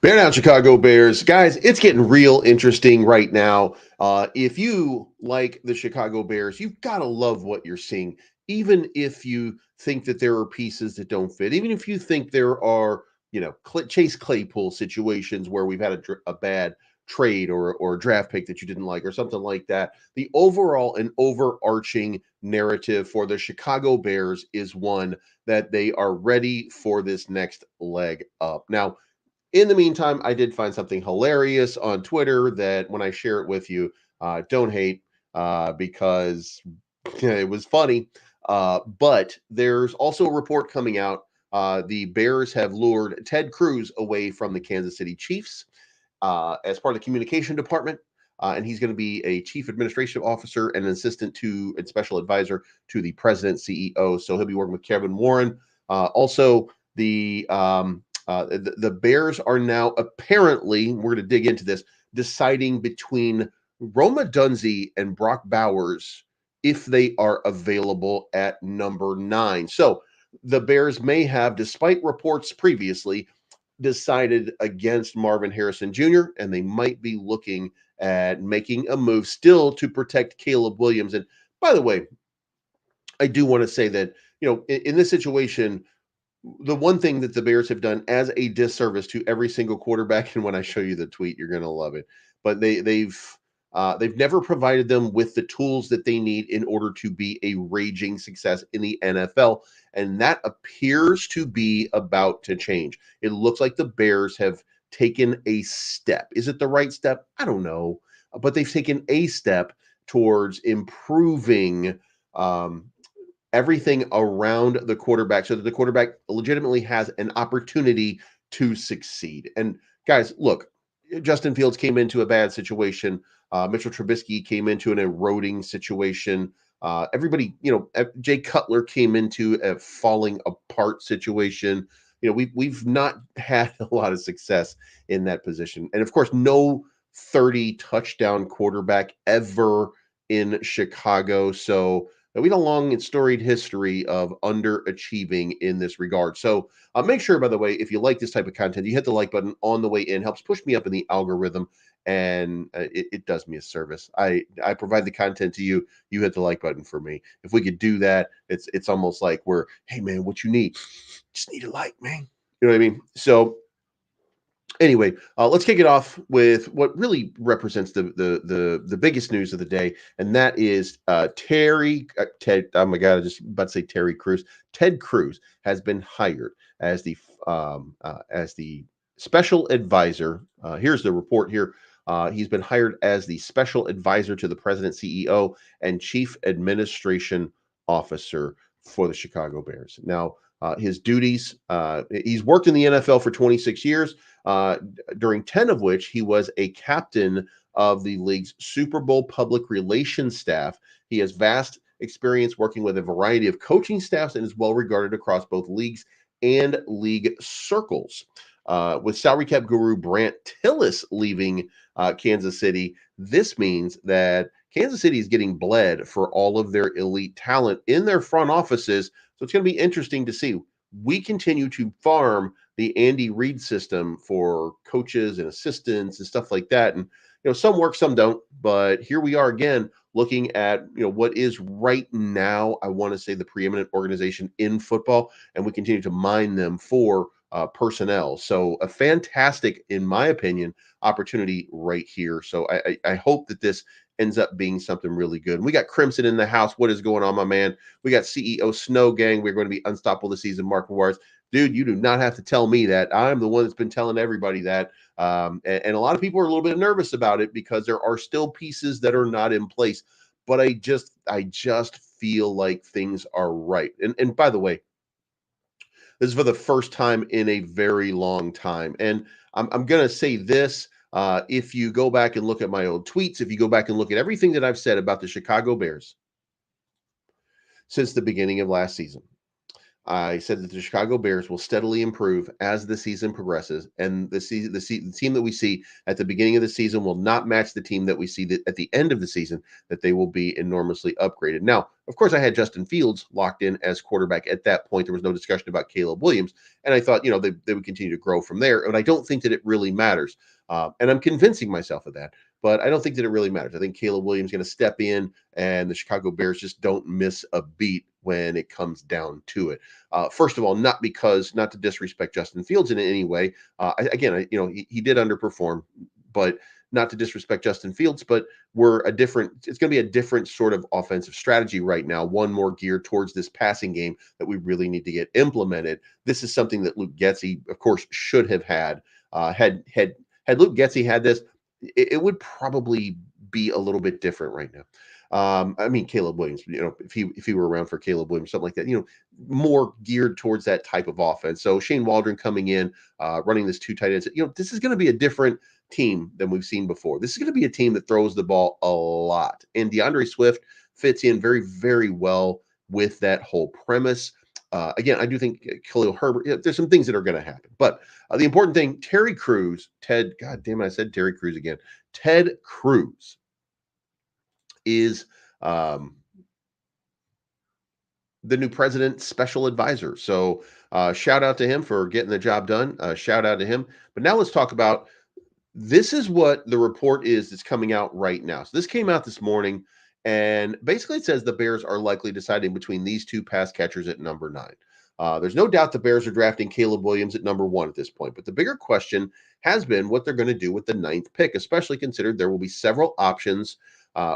Bear down, Chicago Bears. Guys, it's getting real interesting right now. If you like the Chicago Bears, you've got to love what you're seeing. Even if you think that there are pieces that don't fit, even if you think there are, Chase Claypool situations where we've had a bad trade or a draft pick that you didn't like or something like that, the overall and overarching narrative for the Chicago Bears is one that they are ready for this next leg up. Now, in the meantime, I did find something hilarious on Twitter that when I share it with you, don't hate because it was funny. But there's also a report coming out. The Bears have lured Ted Cruz away from the Kansas City Chiefs as part of the communication department. And he's going to be a chief administrative officer and an assistant to and special advisor to the president CEO. So he'll be working with Kevin Warren. Also, the Bears are now apparently, we're going to dig into this, deciding between Roma Dunze and Brock Bowers if they are available at number 9. So the Bears may have, despite reports previously, decided against Marvin Harrison Jr., and they might be looking at making a move still to protect Caleb Williams. And by the way, I do want to say that, in this situation, the one thing that the Bears have done as a disservice to every single quarterback, and when I show you the tweet, you're going to love it. But they've never provided them with the tools that they need in order to be a raging success in the NFL, and that appears to be about to change. It looks like the Bears have taken a step. Is it the right step? I don't know, but they've taken a step towards improving. Everything around the quarterback so that the quarterback legitimately has an opportunity to succeed. And guys, look, Justin Fields came into a bad situation. Mitchell Trubisky came into an eroding situation. Everybody, Jay Cutler came into a falling apart situation. We've not had a lot of success in that position. And of course, no 30 touchdown quarterback ever in Chicago. So we have a long and storied history of underachieving in this regard. So make sure, by the way, if you like this type of content, you hit the like button on the way in. Helps push me up in the algorithm, and it does me a service. I provide the content to you. You hit the like button for me. If we could do that, it's almost like we're, hey man, what you need? Just need a like, man. You know what I mean? So anyway, let's kick it off with what really represents the biggest news of the day, and that is Ted. Oh my God, I just about to say Terry Crews. Ted Cruz has been hired as the special advisor. Here's the report here. He's been hired as the special advisor to the president, CEO, and chief administration officer for the Chicago Bears. Now, his duties, he's worked in the NFL for 26 years, during 10 of which he was a captain of the league's Super Bowl public relations staff. He has vast experience working with a variety of coaching staffs and is well regarded across both leagues and league circles. With salary cap guru Brant Tillis leaving Kansas City, this means that Kansas City is getting bled for all of their elite talent in their front offices. So it's going to be interesting to see. We continue to farm the Andy Reid system for coaches and assistants and stuff like that. And, some work, some don't. But here we are again looking at, what is right now, I want to say, the preeminent organization in football. And we continue to mine them for personnel. So a fantastic, in my opinion, opportunity right here. So I hope that this ends up being something really good. And we got Crimson in the house. What is going on, my man? We got CEO Snow Gang. We're going to be unstoppable this season. Mark Rewards. Dude, you do not have to tell me that. I'm the one that's been telling everybody that. And a lot of people are a little bit nervous about it because there are still pieces that are not in place. But I just feel like things are right. And by the way, this is for the first time in a very long time. And I'm going to say this. If you go back and look at my old tweets, if you go back and look at everything that I've said about the Chicago Bears since the beginning of last season, I said that the Chicago Bears will steadily improve as the season progresses, and the team that we see at the beginning of the season will not match the team that we see at the end of the season. That they will be enormously upgraded. Now, of course, I had Justin Fields locked in as quarterback at that point. There was no discussion about Caleb Williams, and I thought they would continue to grow from there. And I don't think that it really matters, and I'm convincing myself of that. But I don't think that it really matters. I think Caleb Williams is going to step in, and the Chicago Bears just don't miss a beat when it comes down to it. First of all, not to disrespect Justin Fields in any way. He did underperform, but not to disrespect Justin Fields, but it's going to be a different sort of offensive strategy right now, one more geared towards this passing game that we really need to get implemented. This is something that Luke Getsy, of course, should have had. Had Luke Getsy had this, it would probably be a little bit different right now. I mean, Caleb Williams, if he were around for Caleb Williams, something like that, more geared towards that type of offense. So Shane Waldron coming in, running this two tight ends, this is going to be a different team than we've seen before. This is going to be a team that throws the ball a lot. And DeAndre Swift fits in very, very well with that whole premise. Again, I do think Khalil Herbert, there's some things that are going to happen. But the important thing, God damn it, I said Terry Crews again. Ted Cruz is the new president's special advisor. So shout out to him for getting the job done. Shout out to him. But now let's talk about, this is what the report is that's coming out right now. So this came out this morning, and basically it says the Bears are likely deciding between these two pass catchers at number 9. There's no doubt the Bears are drafting Caleb Williams at number 1 at this point, but the bigger question has been what they're going to do with the 9th pick, especially considered there will be several options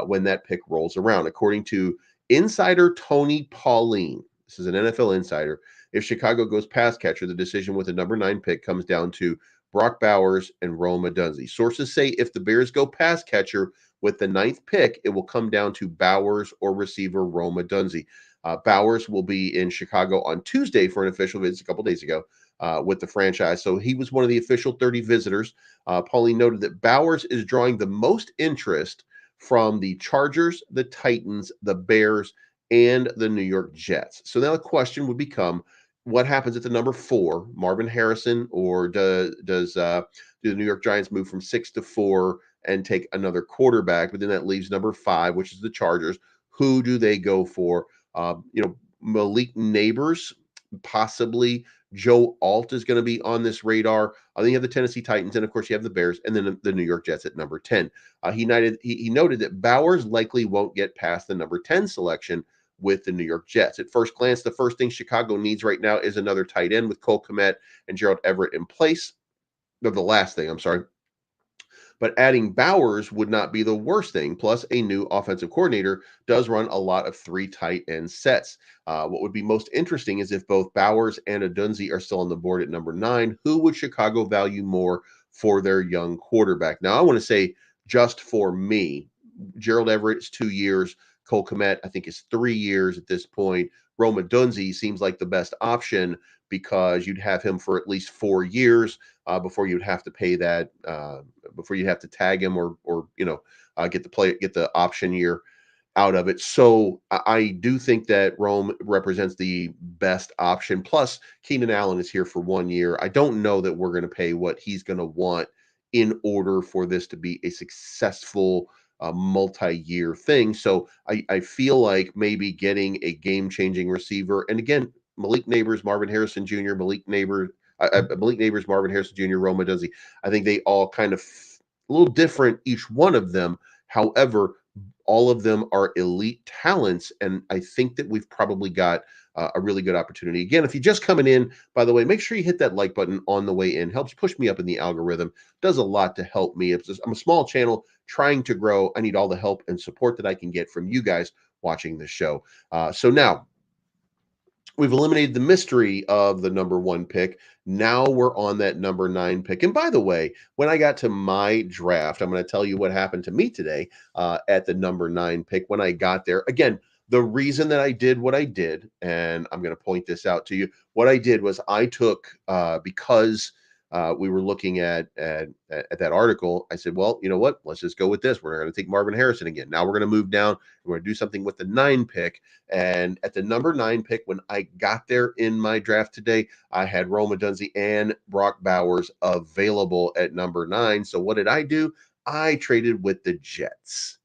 when that pick rolls around. According to insider Tony Pauline, this is an NFL insider, if Chicago goes pass catcher, the decision with the number 9 pick comes down to Brock Bowers and Rome Odunze. Sources say if the Bears go pass catcher with the 9th pick, it will come down to Bowers or receiver Rome Odunze. Bowers will be in Chicago on Tuesday for an official visit a couple days ago with the franchise. So he was one of the official 30 visitors. Pauline noted that Bowers is drawing the most interest from the Chargers, the Titans, the Bears, and the New York Jets. So now the question would become, what happens at the number 4, Marvin Harrison, or do the New York Giants move from 6 to 4 and take another quarterback? But then that leaves number 5, which is the Chargers. Who do they go for? Malik Neighbors, possibly. Joe Alt is going to be on this radar. Then you have the Tennessee Titans, and of course you have the Bears, and then the New York Jets at number 10. He noted that Bowers likely won't get past the number 10 selection with the New York Jets. At first glance, the first thing Chicago needs right now is another tight end with Cole Kmet and Gerald Everett in place. The last thing, I'm sorry. But adding Bowers would not be the worst thing. Plus, a new offensive coordinator does run a lot of 3 tight end sets. What would be most interesting is if both Bowers and Odunze are still on the board at number 9, who would Chicago value more for their young quarterback? Now, I want to say, just for me, Gerald Everett's 2 years. Cole Kmet, I think, is 3 years at this point. Rome Odunze seems like the best option because you'd have him for at least 4 years before you'd have to pay that, before you have to tag him or get the option year out of it. So I do think that Rome represents the best option. Plus, Keenan Allen is here for 1 year. I don't know that we're going to pay what he's going to want in order for this to be a successful multi-year thing. So I feel like maybe getting a game-changing receiver, and again, Malik Neighbors, Marvin Harrison Jr., Malik Neighbors, Marvin Harrison Jr., Rome Odunze. I think they all kind of a little different, each one of them. However, all of them are elite talents, and I think that we've probably got a really good opportunity. Again, if you're just coming in, by the way, make sure you hit that like button on the way in. Helps push me up in the algorithm. Does a lot to help me. I'm a small channel trying to grow. I need all the help and support that I can get from you guys watching the show. So now, we've eliminated the mystery of the number 1 pick. Now we're on that number 9 pick. And by the way, when I got to my draft, I'm going to tell you what happened to me today at the number 9 pick when I got there. Again, the reason that I did what I did, and I'm going to point this out to you, what I did was I took, because we were looking at that article, I said, well, you know what? Let's just go with this. We're going to take Marvin Harrison again. Now we're going to move down. We're going to do something with the 9 pick. And at the number 9 pick, when I got there in my draft today, I had Rome Odunze and Brock Bowers available at number 9. So what did I do? I traded with the Jets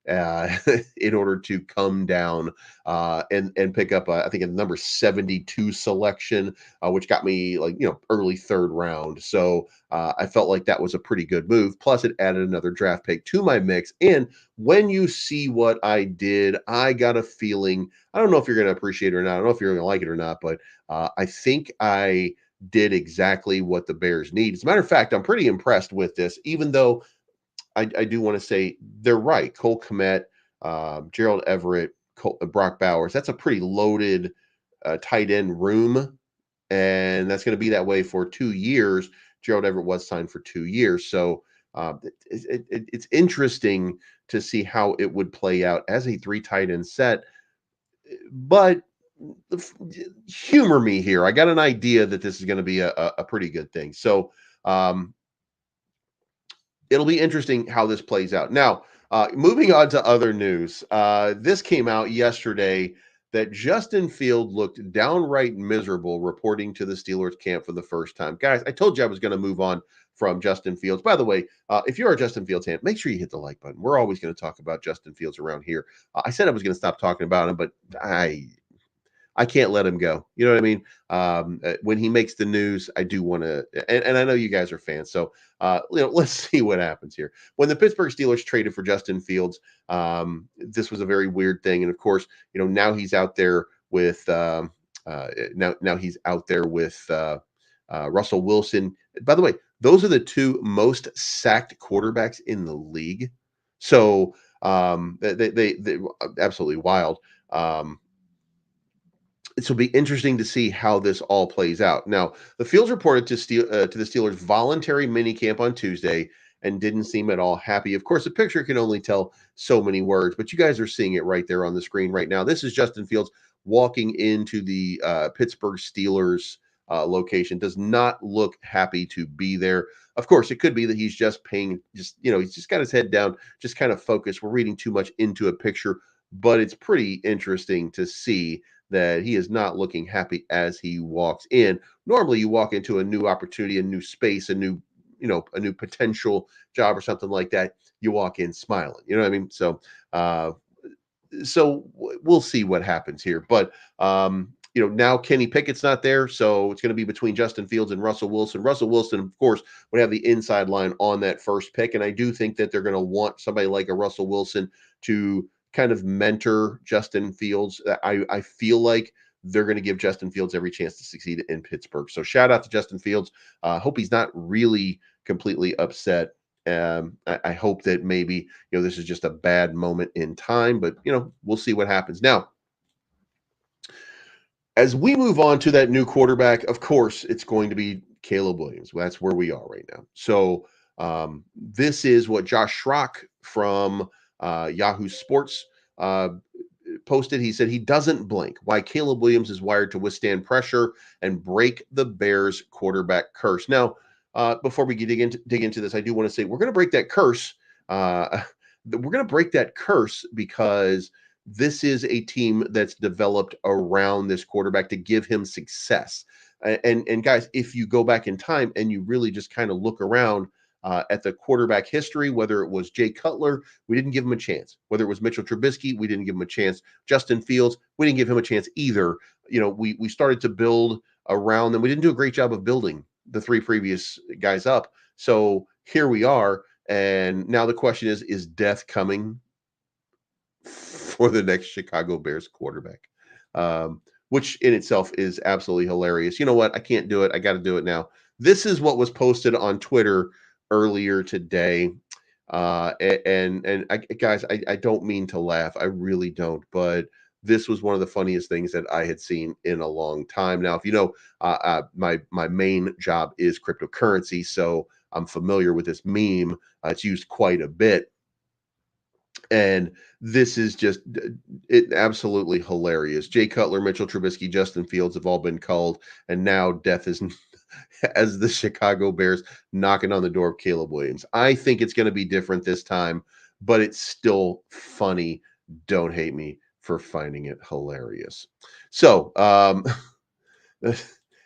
uh, in order to come down and pick up, I think, a number 72 selection, which got me like, early third round. So I felt like that was a pretty good move. Plus, it added another draft pick to my mix. And when you see what I did, I got a feeling, I don't know if you're going to appreciate it or not. I don't know if you're going to like it or not, but I think I did exactly what the Bears need. As a matter of fact, I'm pretty impressed with this, even though I do want to say they're right. Cole Kmet, Gerald Everett, Brock Bowers. That's a pretty loaded tight end room, and that's going to be that way for 2 years. Gerald Everett was signed for 2 years, so it's interesting to see how it would play out as a 3 tight end set. But humor me here. I got an idea that this is going to be a pretty good thing. So it'll be interesting how this plays out. Now, moving on to other news. This came out yesterday that Justin Field looked downright miserable reporting to the Steelers camp for the first time. Guys, I told you I was going to move on from Justin Fields. By the way, if you're a Justin Fields fan, make sure you hit the like button. We're always going to talk about Justin Fields around here. I said I was going to stop talking about him, but I can't let him go. You know what I mean? When he makes the news, I do want to, and I know you guys are fans. So, let's see what happens here. When the Pittsburgh Steelers traded for Justin Fields, this was a very weird thing. And of course, now he's out there with, now he's out there with Russell Wilson. By the way, those are the 2 most sacked quarterbacks in the league. So, they absolutely wild. It'll be interesting to see how this all plays out. Now, the Fields reported to the Steelers' voluntary minicamp on Tuesday and didn't seem at all happy. Of course, a picture can only tell so many words, but you guys are seeing it right there on the screen right now. This is Justin Fields walking into the Pittsburgh Steelers location. Does not look happy to be there. Of course, it could be that he's just he's just got his head down, just kind of focused. We're reading too much into a picture, but it's pretty interesting to see that he is not looking happy as he walks in. Normally, you walk into a new opportunity, a new space, a new potential job or something like that. You walk in smiling. You know what I mean? So, we'll see what happens here. But now Kenny Pickett's not there, so it's going to be between Justin Fields and Russell Wilson. Russell Wilson, of course, would have the inside line on that first pick, and I do think that they're going to want somebody like a Russell Wilson to kind of mentor Justin Fields. I feel like they're going to give Justin Fields every chance to succeed in Pittsburgh. So shout out to Justin Fields. Hope he's not really completely upset. I hope that maybe, this is just a bad moment in time, but, we'll see what happens. Now, as we move on to that new quarterback, of course, it's going to be Caleb Williams. That's where we are right now. So this is what Josh Schrock from Yahoo Sports posted. He said he doesn't blink why Caleb Williams is wired to withstand pressure and break the Bears quarterback curse. Now, before we dig into this, I do want to say we're going to break that curse. We're going to break that curse because this is a team that's developed around this quarterback to give him success. And guys, if you go back in time and you really just kind of look around at the quarterback history, whether it was Jay Cutler, we didn't give him a chance. Whether it was Mitchell Trubisky, we didn't give him a chance. Justin Fields, we didn't give him a chance either. We started to build around them. We didn't do a great job of building the 3 previous guys up. So here we are. And now the question is death coming for the next Chicago Bears quarterback? Which in itself is absolutely hilarious. You know what? I can't do it. I got to do it now. This is what was posted on Twitter earlier today. Guys, I don't mean to laugh. I really don't. But this was one of the funniest things that I had seen in a long time. Now, if you know, my main job is cryptocurrency, so I'm familiar with this meme. It's used quite a bit. And this is just absolutely hilarious. Jay Cutler, Mitchell Trubisky, Justin Fields have all been called, and now death is as the Chicago Bears knocking on the door of Caleb Williams. I think it's going to be different this time, but it's still funny. Don't hate me for finding it hilarious. So,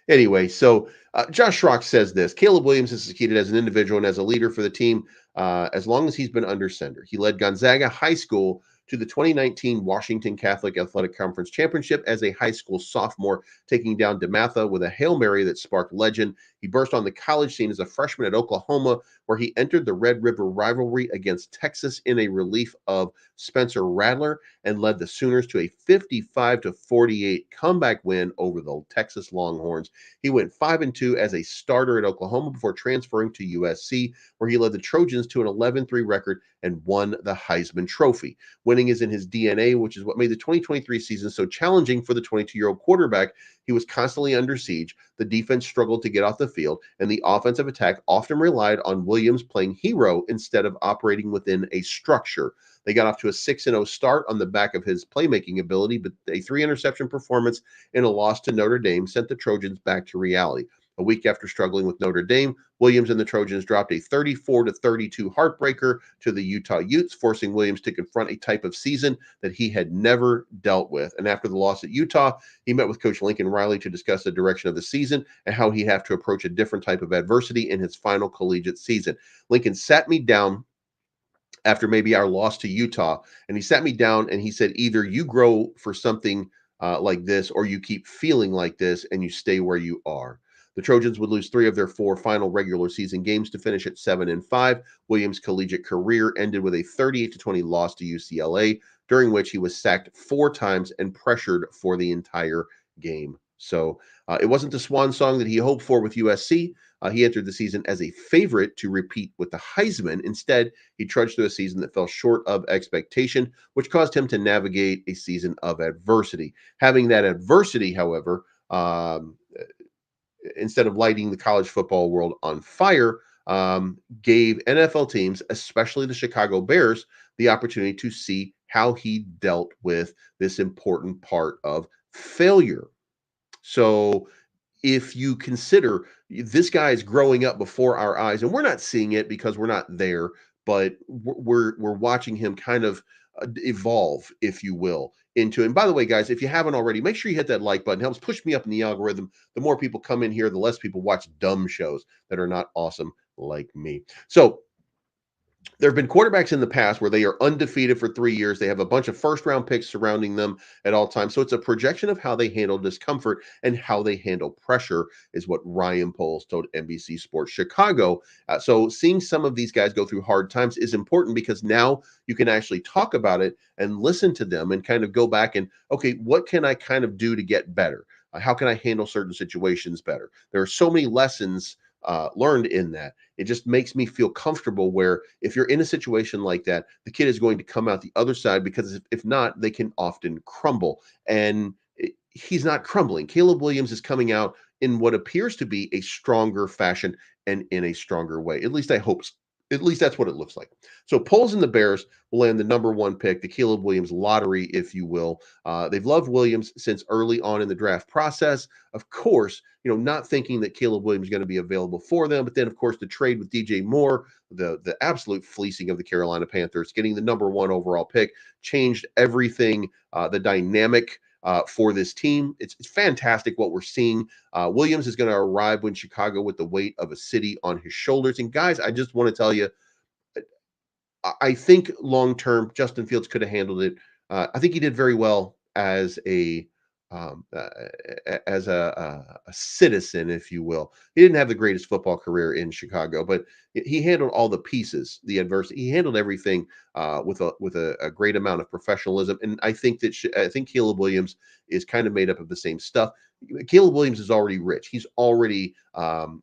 anyway, so Josh Schrock says this: Caleb Williams has succeeded as an individual and as a leader for the team as long as he's been under center. He led Gonzaga High School to the 2019 Washington Catholic Athletic Conference Championship as a high school sophomore, taking down DeMatha with a Hail Mary that sparked legend. He burst on the college scene as a freshman at Oklahoma, where he entered the Red River rivalry against Texas in a relief of Spencer Rattler and led the Sooners to a 55-48 comeback win over the Texas Longhorns. He went 5-2 as a starter at Oklahoma before transferring to USC, where he led the Trojans to an 11-3 record and won the Heisman Trophy. Winning is in his DNA, which is what made the 2023 season so challenging for the 22-year-old quarterback. He was constantly under siege. The defense struggled to get off the field, and the offensive attack often relied on Williams playing hero instead of operating within a structure. They got off to a 6-0 start on the back of his playmaking ability, but a 3-interception performance in a loss to Notre Dame sent the Trojans back to reality. A week after struggling with Notre Dame, Williams and the Trojans dropped a 34-32 heartbreaker to the Utah Utes, forcing Williams to confront a type of season that he had never dealt with. And after the loss at Utah, he met with Coach Lincoln Riley to discuss the direction of the season and how he'd have to approach a different type of adversity in his final collegiate season. Lincoln sat me down after maybe our loss to Utah, and he sat me down and he said, either you grow for something like this or you keep feeling like this and you stay where you are. The Trojans would lose 3 of their 4 final regular season games to finish at 7-5. Williams' collegiate career ended with a 38-20 loss to UCLA, during which he was sacked 4 times and pressured for the entire game. So it wasn't the swan song that he hoped for with USC. He entered the season as a favorite to repeat with the Heisman. Instead, he trudged through a season that fell short of expectation, which caused him to navigate a season of adversity. Having that adversity, however, instead of lighting the college football world on fire, gave NFL teams, especially the Chicago Bears, the opportunity to see how he dealt with this important part of failure. So if you consider this guy is growing up before our eyes, and we're not seeing it because we're not there, but we're watching him kind of evolve, if you will, into. And by the way, guys, if you haven't already, make sure you hit that like button. It helps push me up in the algorithm. The more people come in here, the less people watch dumb shows that are not awesome like me. So there have been quarterbacks in the past where they are undefeated for 3 years. They have a bunch of first round picks surrounding them at all times. So it's a projection of how they handle discomfort and how they handle pressure, is what Ryan Poles told NBC Sports Chicago. So seeing some of these guys go through hard times is important because now you can actually talk about it and listen to them and kind of go back and, okay, what can I kind of do to get better? How can I handle certain situations better? There are so many lessons learned in that. It just makes me feel comfortable where if you're in a situation like that, the kid is going to come out the other side, because if not, they can often crumble. And he's not crumbling. Caleb Williams is coming out in what appears to be a stronger fashion and in a stronger way. At least I hope. At least that's what it looks like. So Poles and the Bears will land the number 1 pick, the Caleb Williams lottery, if you will. They've loved Williams since early on in the draft process. Of course, not thinking that Caleb Williams is going to be available for them. But then, of course, the trade with DJ Moore, the absolute fleecing of the Carolina Panthers, getting the number 1 overall pick, changed everything, the dynamic for this team. It's fantastic what we're seeing. Williams is going to arrive when Chicago with the weight of a city on his shoulders. And guys, I just want to tell you, I think long term, Justin Fields could have handled it. I think he did very well as a um, uh, a citizen, if you will. He didn't have the greatest football career in Chicago, but he handled all the pieces, the adversity. He handled everything with a great amount of professionalism. And I think that I think Caleb Williams is kind of made up of the same stuff. Caleb Williams is already rich. He's already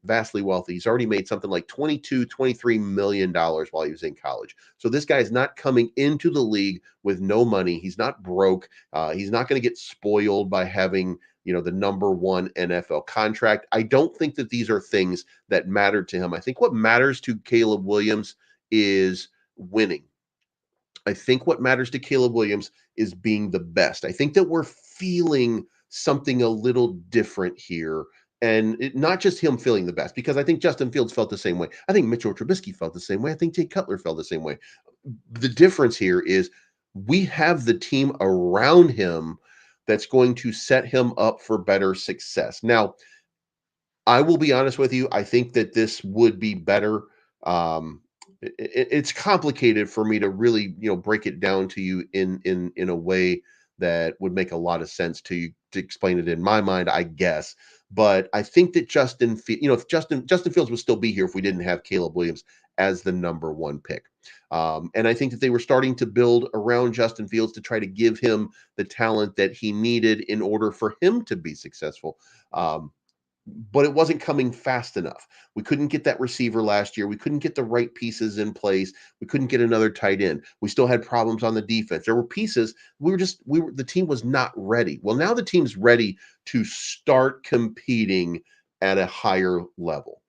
vastly wealthy. He's already made something like $23 million while he was in college. So this guy is not coming into the league with no money. He's not broke. He's not going to get spoiled by having, the number 1 NFL contract. I don't think that these are things that matter to him. I think what matters to Caleb Williams is winning. I think what matters to Caleb Williams is being the best. I think that we're feeling something a little different here not just him feeling the best, because I think Justin Fields felt the same way. I think Mitchell Trubisky felt the same way. I think Jay Cutler felt the same way. The difference here is we have the team around him that's going to set him up for better success. Now, I will be honest with you. I think that this would be better. It's complicated for me to really, break it down to you in a way that would make a lot of sense to you to explain it in my mind, I guess. But I think that if Justin Fields would still be here if we didn't have Caleb Williams as the number one pick. And I think that they were starting to build around Justin Fields to try to give him the talent that he needed in order for him to be successful. But it wasn't coming fast enough. We couldn't get that receiver last year. We couldn't get the right pieces in place. We couldn't get another tight end. We still had problems on the defense. There were pieces. The team was not ready. Well, now the team's ready to start competing at a higher level.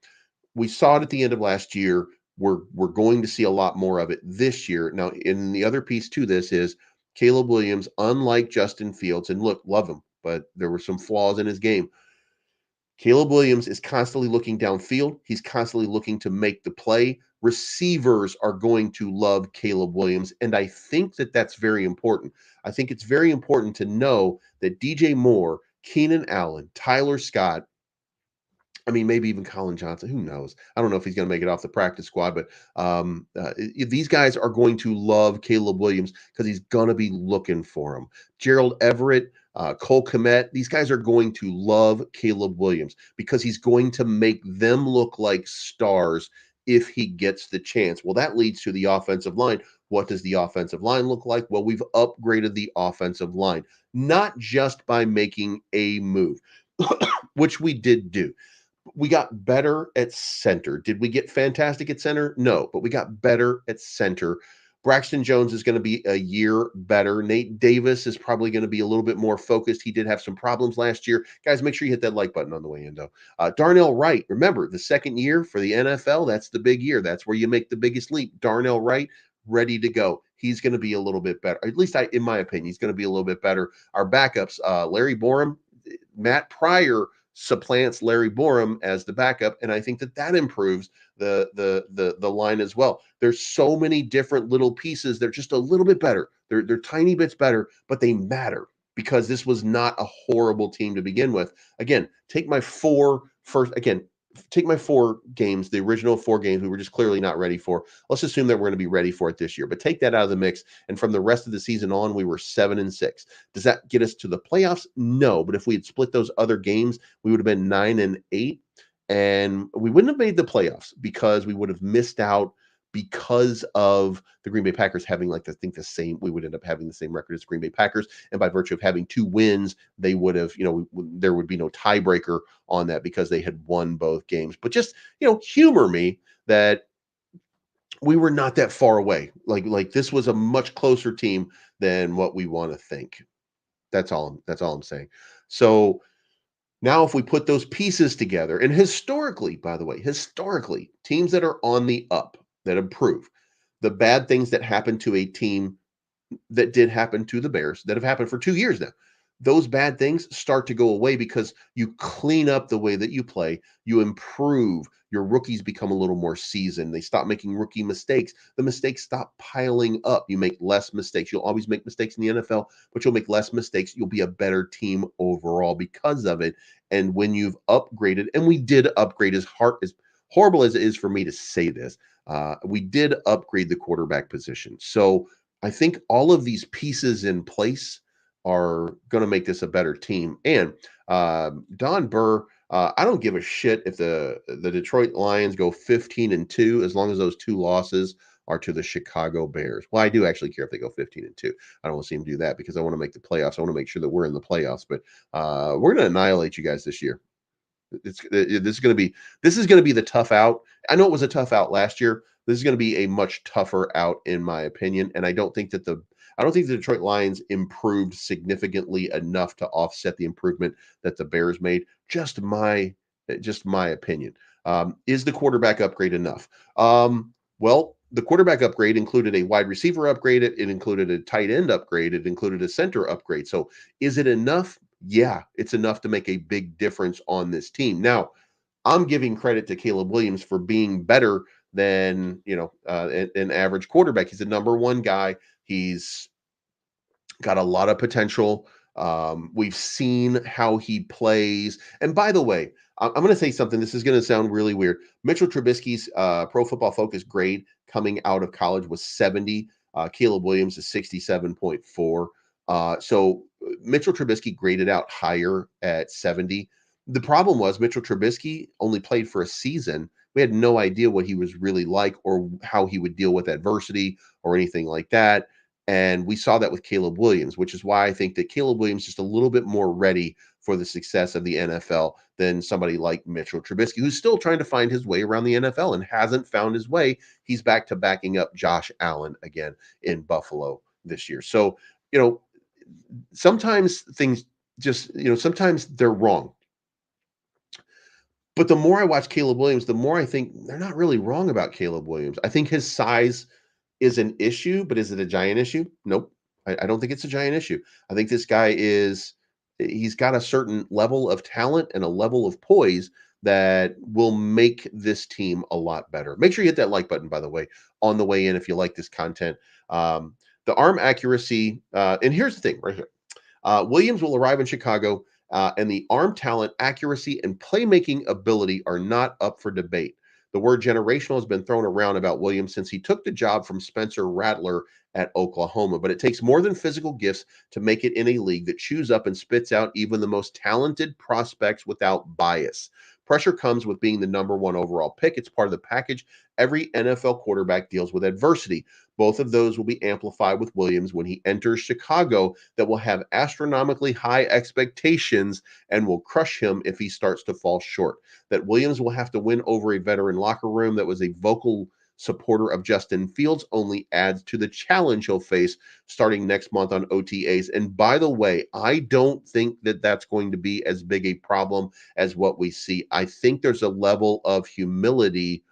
We saw it at the end of last year. We're going to see a lot more of it this year. Now, in the other piece to this is Caleb Williams, unlike Justin Fields, and look, love him, but there were some flaws in his game. Caleb Williams is constantly looking downfield. He's constantly looking to make the play. Receivers are going to love Caleb Williams, and I think that that's very important. I think it's very important to know that DJ Moore, Keenan Allen, Tyler Scott, maybe even Colin Johnson. Who knows? I don't know if he's going to make it off the practice squad, but these guys are going to love Caleb Williams because he's going to be looking for him. Gerald Everett, Cole Kmet, these guys are going to love Caleb Williams because he's going to make them look like stars if he gets the chance. Well, that leads to the offensive line. What does the offensive line look like? Well, we've upgraded the offensive line, not just by making a move, which we did do. We got better at center. Did we get fantastic at center? No, but we got better at center. Braxton Jones is going to be a year better. Nate Davis is probably going to be a little bit more focused. He did have some problems last year. Guys, make sure you hit that like button on the way in, though. Darnell Wright, remember, the second year for the NFL, that's the big year. That's where you make the biggest leap. Darnell Wright, ready to go. He's going to be a little bit better. At least in my opinion, he's going to be a little bit better. Our backups, Larry Borum, Matt Pryor supplants Larry Borum as the backup, and I think that improves the line as well. There's so many different little pieces. They're just a little bit better. They're tiny bits better, but they matter because this was not a horrible team to begin with. Again, take my four games, the original 4 games we were just clearly not ready for. Let's assume that we're going to be ready for it this year, but take that out of the mix. And from the rest of the season on, we were 7-6. Does that get us to the playoffs? No, but if we had split those other games, we would have been 9-8, and we wouldn't have made the playoffs because we would have missed out because of the Green Bay Packers having we would end up having the same record as Green Bay Packers. And by virtue of having 2 wins, they would have, there would be no tiebreaker on that because they had won both games. But just, humor me that we were not that far away. Like this was a much closer team than what we want to think. That's all I'm saying. So now if we put those pieces together, and historically, by the way, teams that are on the up, that improve, the bad things that happen to a team that did happen to the Bears, that have happened for 2 years now, those bad things start to go away because you clean up the way that you play, you improve, your rookies become a little more seasoned, they stop making rookie mistakes, the mistakes stop piling up, you make less mistakes. You'll always make mistakes in the NFL, but you'll make less mistakes. You'll be a better team overall because of it. And when you've upgraded, and we did upgrade, as horrible as it is for me to say this, we did upgrade the quarterback position. So I think all of these pieces in place are going to make this a better team. And Don Burr, I don't give a shit if the Detroit Lions go 15-2, as long as those 2 losses are to the Chicago Bears. Well, I do actually care if they go 15-2. I don't want to see them do that because I want to make the playoffs. I want to make sure that we're in the playoffs. But we're going to annihilate you guys this year. This is going to be the tough out. I know it was a tough out last year. This is going to be a much tougher out, in my opinion. And I don't think the Detroit Lions improved significantly enough to offset the improvement that the Bears made. Just my opinion. Is the quarterback upgrade enough? Well, the quarterback upgrade included a wide receiver upgrade. It included a tight end upgrade. It included a center upgrade. So is it enough? yeah, it's enough to make a big difference on this team. Now, I'm giving credit to Caleb Williams for being better than, an average quarterback. He's a number one guy. He's got a lot of potential. We've seen how he plays. And by the way, I'm going to say something. This is going to sound really weird. Mitchell Trubisky's Pro Football Focus grade coming out of college was 70. Caleb Williams is 67.4. Mitchell Trubisky graded out higher at 70. The problem was Mitchell Trubisky only played for a season. We had no idea what he was really like or how he would deal with adversity or anything like that. And we saw that with Caleb Williams, which is why I think that Caleb Williams is just a little bit more ready for the success of the NFL than somebody like Mitchell Trubisky, who's still trying to find his way around the NFL and hasn't found his way. He's back to backing up Josh Allen again in Buffalo this year. So, you know, sometimes things just, sometimes they're wrong. But the more I watch Caleb Williams, the more I think they're not really wrong about Caleb Williams. I think his size is an issue, but is it a giant issue? Nope. I don't think it's a giant issue. I think this guy he's got a certain level of talent and a level of poise that will make this team a lot better. Make sure you hit that like button, by the way, on the way in if you like this content. The arm accuracy, and here's the thing right here. Williams will arrive in Chicago, and the arm talent, accuracy, and playmaking ability are not up for debate. The word generational has been thrown around about Williams since he took the job from Spencer Rattler at Oklahoma, but it takes more than physical gifts to make it in a league that chews up and spits out even the most talented prospects without bias. Pressure comes with being the number one overall pick. It's part of the package. Every NFL quarterback deals with adversity. Both of those will be amplified with Williams when he enters Chicago, that will have astronomically high expectations and will crush him if he starts to fall short. That Williams will have to win over a veteran locker room that was a vocal supporter of Justin Fields only adds to the challenge he'll face starting next month on OTAs. And by the way, I don't think that that's going to be as big a problem as what we see. I think there's a level of humility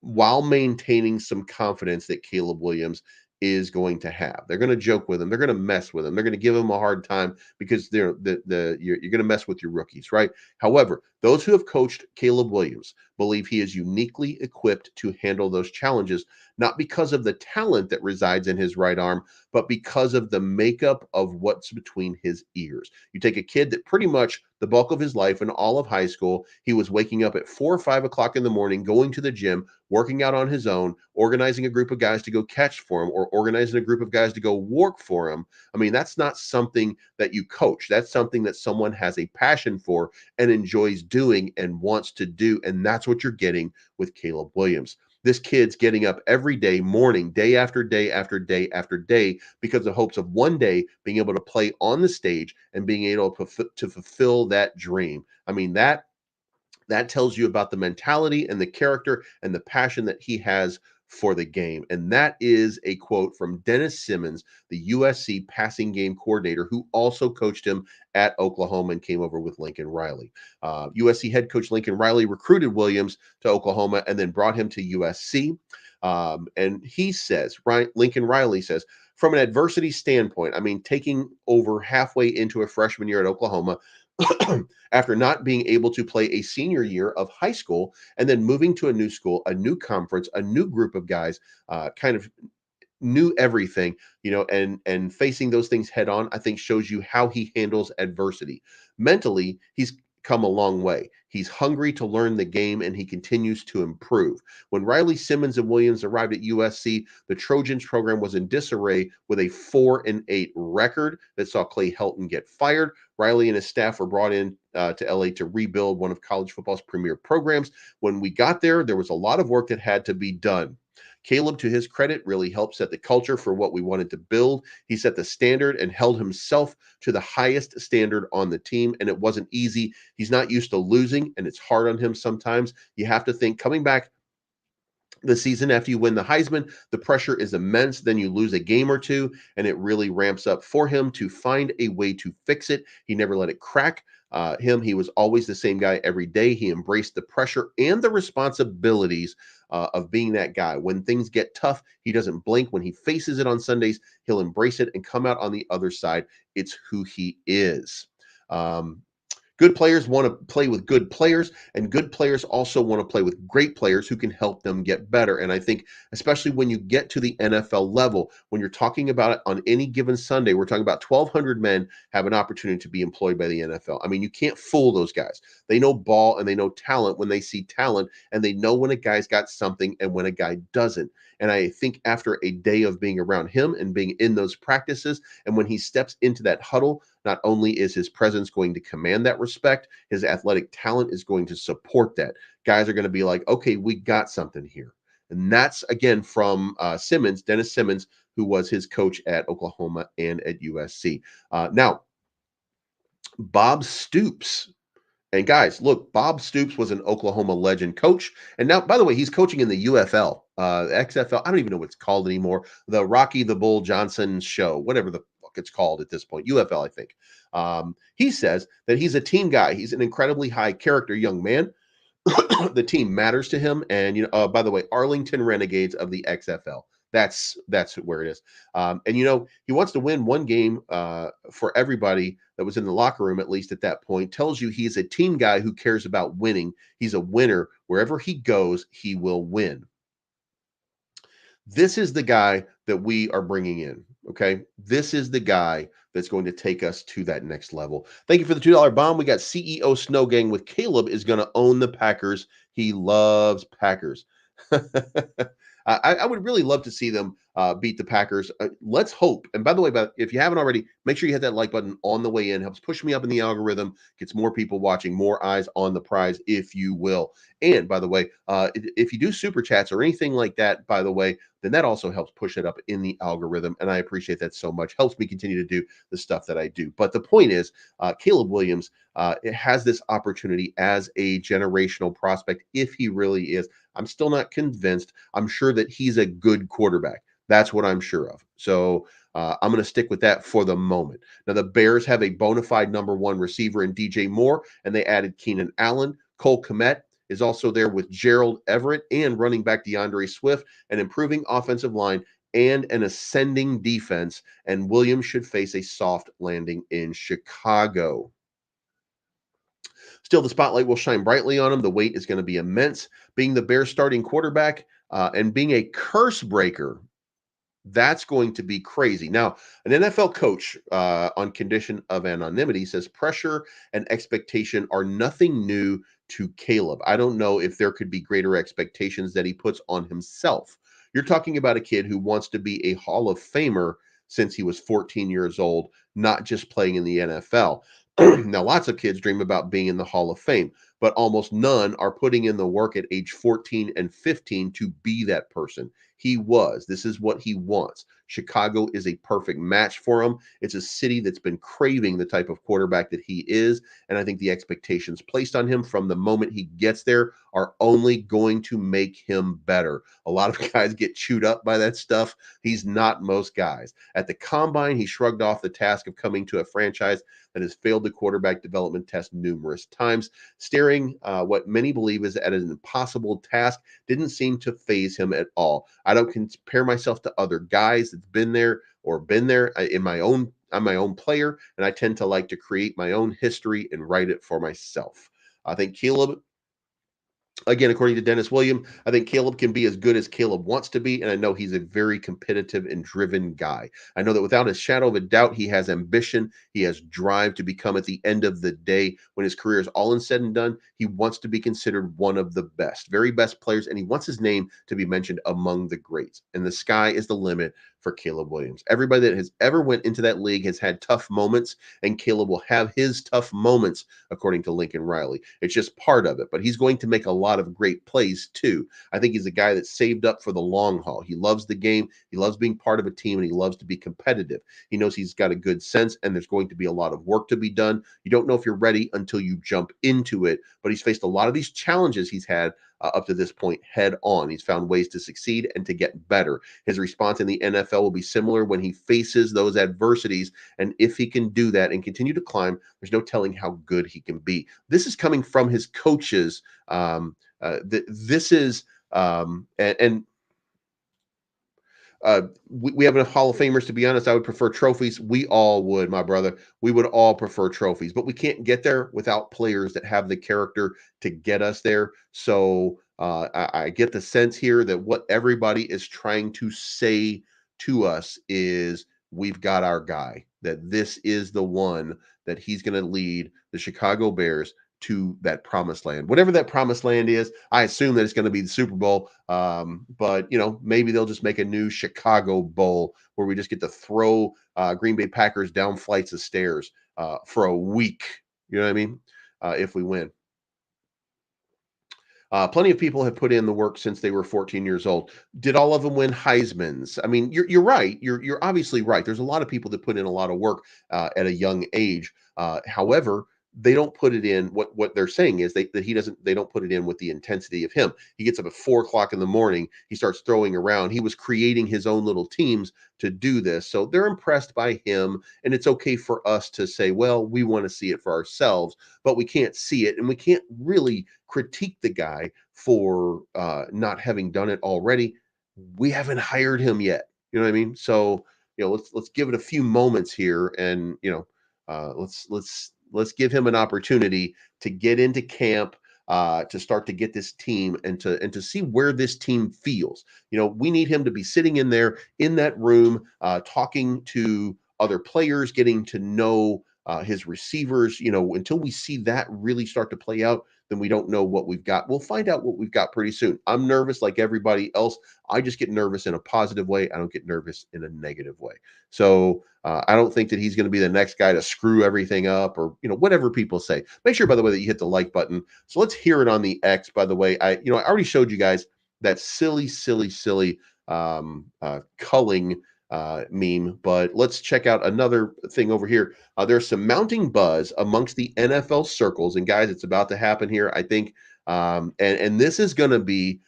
while maintaining some confidence that Caleb Williams is going to have. They're going to joke with him. They're going to mess with him. They're going to give him a hard time because you're going to mess with your rookies, right? However, those who have coached Caleb Williams believe he is uniquely equipped to handle those challenges, not because of the talent that resides in his right arm, but because of the makeup of what's between his ears. You take a kid that pretty much the bulk of his life and all of high school, he was waking up at 4 or 5 o'clock in the morning, going to the gym, working out on his own, organizing a group of guys to go catch for him, or organizing a group of guys to go work for him. I mean, that's not something that you coach. That's something that someone has a passion for and enjoys doing and wants to do. And that's what you're getting with Caleb Williams. This kid's getting up every day, morning, day after day after day after day, because of hopes of one day being able to play on the stage and being able to fulfill that dream. I mean, that tells you about the mentality and the character and the passion that he has for the game. And that is a quote from Dennis Simmons, the USC passing game coordinator, who also coached him at Oklahoma and came over with Lincoln Riley. USC head coach Lincoln Riley recruited Williams to Oklahoma and then brought him to USC. And he says, Lincoln Riley says, from an adversity standpoint, I mean, taking over halfway into a freshman year at Oklahoma, after not being able to play a senior year of high school and then moving to a new school, a new conference, a new group of guys, kind of knew everything, and facing those things head on, I think shows you how he handles adversity. Mentally, he's come a long way. He's hungry to learn the game and he continues to improve. When Riley, Simmons, and Williams arrived at USC, the Trojans program was in disarray with a 4-8 record that saw Clay Helton get fired. Riley and his staff were brought in to LA to rebuild one of college football's premier programs. When we got there, there was a lot of work that had to be done. Caleb, to his credit, really helped set the culture for what we wanted to build. He set the standard and held himself to the highest standard on the team, and it wasn't easy. He's not used to losing, and it's hard on him sometimes. You have to think coming back the season after you win the Heisman, the pressure is immense. Then you lose a game or two, and it really ramps up for him to find a way to fix it. He never let it crack him. He was always the same guy every day. He embraced the pressure and the responsibilities of being that guy. When things get tough, he doesn't blink. When he faces it on Sundays, he'll embrace it and come out on the other side. It's who he is. Good players want to play with good players, and good players also want to play with great players who can help them get better. And I think, especially when you get to the NFL level, when you're talking about it on any given Sunday, we're talking about 1,200 men have an opportunity to be employed by the NFL. I mean, you can't fool those guys. They know ball and they know talent when they see talent, and they know when a guy's got something and when a guy doesn't. And I think after a day of being around him and being in those practices, and when he steps into that huddle, not only is his presence going to command that respect, his athletic talent is going to support that. Guys are going to be like, okay, we got something here. And that's, again, from Dennis Simmons, who was his coach at Oklahoma and at USC. Now, Bob Stoops. And guys, look, Bob Stoops was an Oklahoma legend coach. And now, by the way, he's coaching in the UFL, XFL. I don't even know what it's called anymore. The Rocky the Bull Johnson show, whatever the fuck it's called at this point. UFL, I think. He says that he's a team guy. He's an incredibly high character young man. The team matters to him. And, by the way, Arlington Renegades of the XFL. That's where it is. And, he wants to win one game for everybody that was in the locker room, at least at that point. Tells you he's a team guy who cares about winning. He's a winner. Wherever he goes, he will win. This is the guy that we are bringing in. Okay. This is the guy that's going to take us to that next level. Thank you for the $2 bomb. We got CEO Snow Gang with Caleb is going to own the Packers. He loves Packers. I would really love to see them beat the Packers. Let's hope. And by the way, if you haven't already, make sure you hit that like button on the way in. Helps push me up in the algorithm, gets more people watching, more eyes on the prize, if you will. And by the way, if you do super chats or anything like that, by the way, then that also helps push it up in the algorithm. And I appreciate that so much. Helps me continue to do the stuff that I do. But the point is, Caleb Williams it has this opportunity as a generational prospect, if he really is. I'm still not convinced. I'm sure that he's a good quarterback. That's what I'm sure of. So I'm going to stick with that for the moment. Now, the Bears have a bona fide number one receiver in DJ Moore, and they added Keenan Allen. Cole Kmet is also there with Gerald Everett and running back DeAndre Swift, an improving offensive line and an ascending defense. And Williams should face a soft landing in Chicago. Still, the spotlight will shine brightly on him. The weight is going to be immense. Being the Bears starting quarterback and being a curse breaker, that's going to be crazy. Now, an NFL coach on condition of anonymity says pressure and expectation are nothing new to Caleb. I don't know if there could be greater expectations that he puts on himself. You're talking about a kid who wants to be a Hall of Famer since he was 14 years old, not just playing in the NFL. Now, lots of kids dream about being in the Hall of Fame, but almost none are putting in the work at age 14 and 15 to be that person. He was. This is what he wants. Chicago is a perfect match for him. It's a city that's been craving the type of quarterback that he is. And I think the expectations placed on him from the moment he gets there are only going to make him better. A lot of guys get chewed up by that stuff. He's not most guys. At the combine, he shrugged off the task of coming to a franchise that has failed the quarterback development test numerous times. Staring what many believe is at an impossible task didn't seem to faze him at all. I don't compare myself to other guys that's been there in my own. I'm my own player, and I tend to like to create my own history and write it for myself. I think Caleb, again, according to Dennis Williams, I think Caleb can be as good as Caleb wants to be, and I know he's a very competitive and driven guy. I know that without a shadow of a doubt, he has ambition, he has drive to become, at the end of the day, when his career is all and said and done, he wants to be considered one of the best, very best players, and he wants his name to be mentioned among the greats. And the sky is the limit for Caleb Williams. Everybody that has ever went into that league has had tough moments, and Caleb will have his tough moments, according to Lincoln Riley. It's just part of it, but he's going to make a lot of great plays too. I think he's a guy that's saved up for the long haul. He loves the game. He loves being part of a team, and he loves to be competitive. He knows he's got a good sense, and there's going to be a lot of work to be done. You don't know if you're ready until you jump into it, but he's faced a lot of these challenges he's had up to this point head on. He's found ways to succeed and to get better. His response in the NFL will be similar when he faces those adversities. And if he can do that and continue to climb, there's no telling how good he can be. This is coming from his coaches. This is, and we have enough Hall of Famers. To be honest, I would prefer trophies. We all would, my brother. We would all prefer trophies, but we can't get there without players that have the character to get us there. So I get the sense here that what everybody is trying to say to us is we've got our guy, that this is the one that he's going to lead the Chicago Bears to that promised land. Whatever that promised land is, I assume that it's going to be the Super Bowl. But maybe they'll just make a new Chicago Bowl where we just get to throw Green Bay Packers down flights of stairs for a week. You know what I mean? If we win. Plenty of people have put in the work since they were 14 years old. Did all of them win Heisman's? I mean, you're right. You're obviously right. There's a lot of people that put in a lot of work at a young age. However, they don't put it in. What they're saying is that he doesn't. They don't put it in with the intensity of him. He gets up at 4 o'clock in the morning. He starts throwing around. He was creating his own little teams to do this. So they're impressed by him, and it's okay for us to say, well, we want to see it for ourselves, but we can't see it, and we can't really critique the guy for not having done it already. We haven't hired him yet. You know what I mean? So let's give it a few moments here, and let's give him an opportunity to get into camp, to start to get this team and to see where this team feels. We need him to be sitting in there in that room, talking to other players, getting to know his receivers. Until we see that really start to play out, then we don't know what we've got. We'll find out what we've got pretty soon. I'm nervous like everybody else. I just get nervous in a positive way. I don't get nervous in a negative way. So I don't think that he's going to be the next guy to screw everything up or, whatever people say. Make sure, by the way, that you hit the like button. So let's hear it on the X, by the way. I already showed you guys that silly culling meme, but let's check out another thing over here. There's some mounting buzz amongst the NFL circles, and guys, it's about to happen here, I think. And this is going to be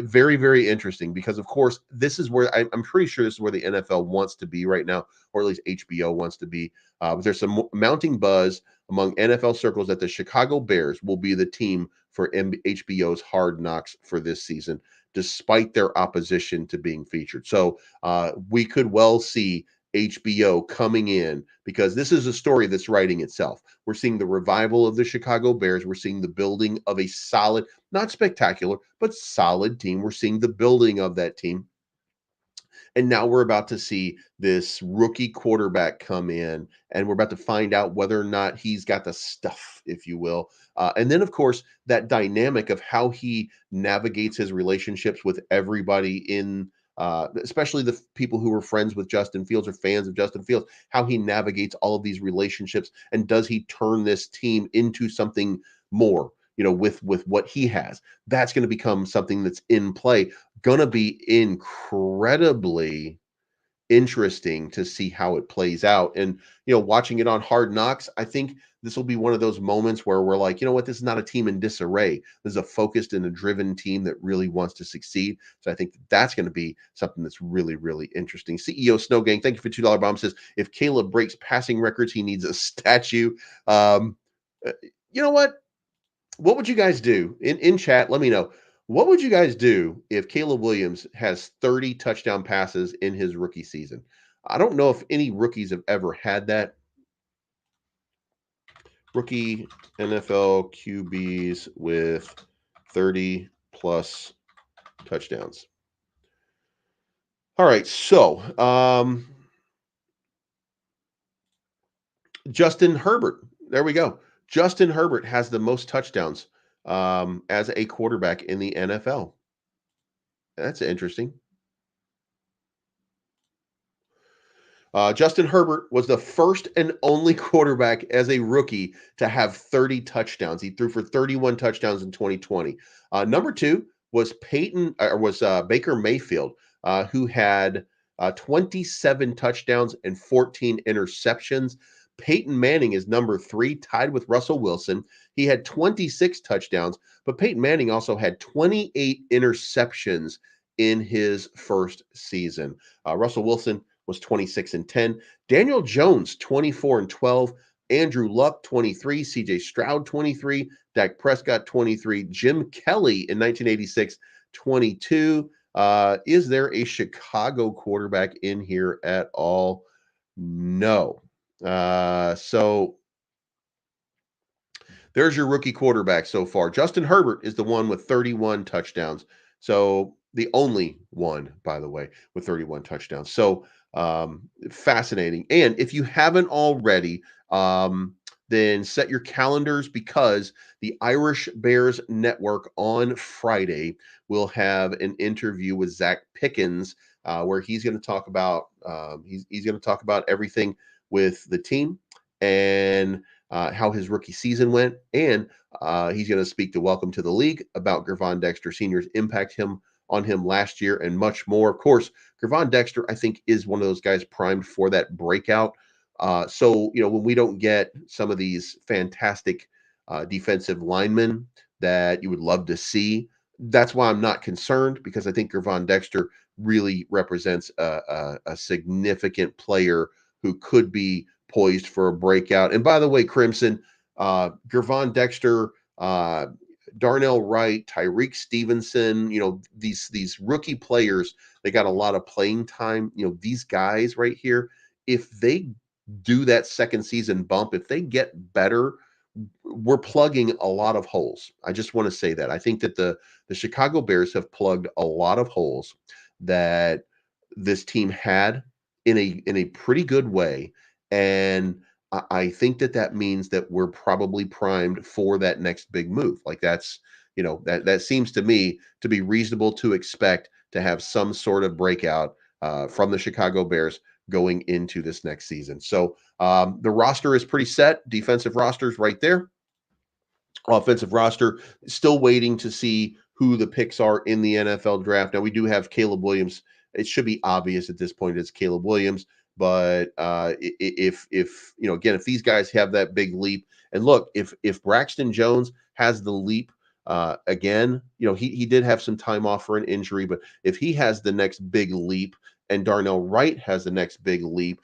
very, very interesting because, of course, this is where I'm pretty sure this is where the NFL wants to be right now, or at least HBO wants to be. But there's some mounting buzz among NFL circles that the Chicago Bears will be the team for HBO's Hard Knocks for this season, despite their opposition to being featured. So we could well see HBO coming in because this is a story that's writing itself. We're seeing the revival of the Chicago Bears. We're seeing the building of a solid, not spectacular, but solid team. We're seeing the building of that team. And now we're about to see this rookie quarterback come in, and we're about to find out whether or not he's got the stuff, if you will. And then, of course, that dynamic of how he navigates his relationships with everybody in, especially the people who were friends with Justin Fields or fans of Justin Fields, how he navigates all of these relationships, and does he turn this team into something more? With what he has, that's going to become something that's in play. Going to be incredibly interesting to see how it plays out. And, watching it on Hard Knocks, I think this will be one of those moments where we're like, you know what, this is not a team in disarray. This is a focused and a driven team that really wants to succeed. So I think that's going to be something that's really, really interesting. CEO Snow Gang, thank you for $2 bomb, says, if Caleb breaks passing records, he needs a statue. You know what would you guys do in chat? Let me know. What would you guys do if Caleb Williams has 30 touchdown passes in his rookie season? I don't know if any rookies have ever had that. Rookie NFL QBs with 30 plus touchdowns. All right, so Justin Herbert. There we go. Justin Herbert has the most touchdowns as a quarterback in the NFL. That's interesting. Justin Herbert was the first and only quarterback as a rookie to have 30 touchdowns. He threw for 31 touchdowns in 2020. Number two was Baker Mayfield, who had 27 touchdowns and 14 interceptions. Peyton Manning is number three, tied with Russell Wilson. He had 26 touchdowns, but Peyton Manning also had 28 interceptions in his first season. Russell Wilson was 26 and 10. Daniel Jones, 24 and 12. Andrew Luck, 23. CJ Stroud, 23. Dak Prescott, 23. Jim Kelly in 1986, 22. Is there a Chicago quarterback in here at all? No. So there's your rookie quarterback so far. Justin Herbert is the one with 31 touchdowns. So the only one, by the way, with 31 touchdowns. So fascinating. And if you haven't already, then set your calendars because the Irish Bears Network on Friday will have an interview with Zach Pickens, where he's going to talk about he's going to talk about everything with the team and how his rookie season went, and he's going to speak to Welcome to the League about Gervon Dexter Sr.'s impact on him last year and much more. Of course, Gervon Dexter, I think, is one of those guys primed for that breakout. So, when we don't get some of these fantastic defensive linemen that you would love to see, that's why I'm not concerned, because I think Gervon Dexter really represents a significant player who could be poised for a breakout. And by the way, Crimson, Gervon Dexter, Darnell Wright, Tyreek Stevenson, these rookie players, they got a lot of playing time. These guys right here, if they do that second season bump, if they get better, we're plugging a lot of holes. I just want to say that. I think that the Chicago Bears have plugged a lot of holes that this team had in a pretty good way. And I think that means that we're probably primed for that next big move. Like that seems to me to be reasonable to expect to have some sort of breakout from the Chicago Bears going into this next season. So the roster is pretty set. Defensive rosters right there. Offensive roster, still waiting to see who the picks are in the NFL draft. Now we do have Caleb Williams. It should be obvious at this point it's Caleb Williams, but if again, if these guys have that big leap, and look, if Braxton Jones has the leap again, he did have some time off for an injury, but if he has the next big leap and Darnell Wright has the next big leap,